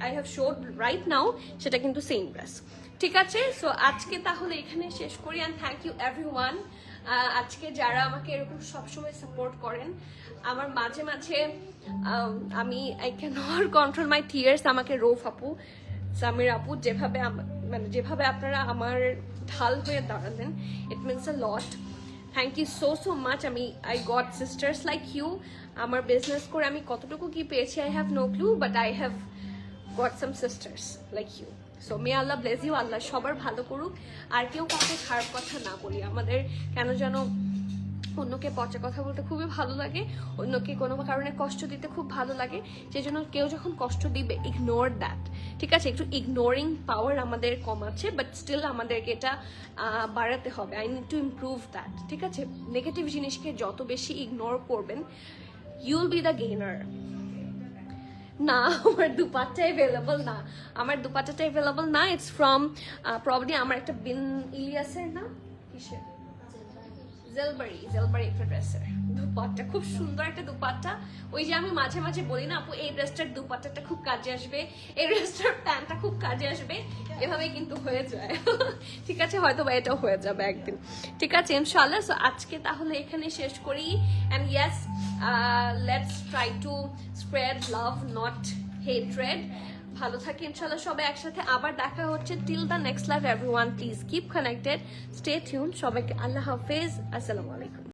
I have showed right now, সেটা কিন্তু সেম ড্রেস। ঠিক আছে, সো আজকে তাহলে এখানে শেষ করি and thank you everyone। আজকে যারা আমাকে এরকম সবসময় সাপোর্ট করেন, আমার মাঝে মাঝে আমি I can not control my tears. আমাকে রৌফ আপু, সামির আপু যেভাবে আপনারা আমার ঢাল হয়ে দাঁড়ালেন, it means a lot. Thank you so much. I got sisters like you. আমার বিজনেস করে আমি কতটুকু কি পেয়েছি I have no clue, but I have got some sisters like you. So may Allah bless you, আল্লাহ সবার ভালো করুক। আর কেউ কাউকে খারাপ কথা না বলি। আমাদের কেন যেন অন্যকে পচা কথা বলতে খুবই ভালো লাগে, অন্যকে কোনো কারণে কষ্ট দিতে খুব ভালো লাগে। সেই জন্য কেউ যখন কষ্ট দিবে, ইগনোর দ্যাট। ঠিক আছে, একটু ইগনোরিং পাওয়ার আমাদের কম আছে, বাট স্টিল আমাদেরকে এটা বাড়াতে হবে। I need to improve that. ঠিক আছে, নেগেটিভ জিনিসকে যত বেশি ইগনোর করবেন, you will be the gainer. না, আমার দুপাট্টা অ্যাভেলেবল না, ইটস ফ্রম প্রবাবলি আমার একটা বিন ইলিয়াসের, না কিসের, জেলবারি একটা ড্রেসের দুপাট্টা, খুব সুন্দর একটা দুপাট্টা। ওই যে আমি মাঝে মাঝে বলি না আপু, এই ড্রেসটার দুপাট্টাটা খুব কাজে আসবে, এই ড্রেসটার প্যান্টটা খুব কাজে আসবে, এভাবেই কিন্তু হয়ে যায়। ঠিক আছে, হয়তো বা এটাও হয়ে যাবে একদিন। ঠিক আছে, ইনশাআল্লাহ। সো আজকে তাহলে এখানে শেষ করি। And yes, let's try to spread love, not hatred. ভালো থাকি ইনশাআল্লাহ সবাই একসাথে। আবার দেখা হচ্ছে। Till the next live everyone, please keep connected, stay tune. সবাইকে আল্লাহ হাফেজ, আসসালামু আলাইকুম।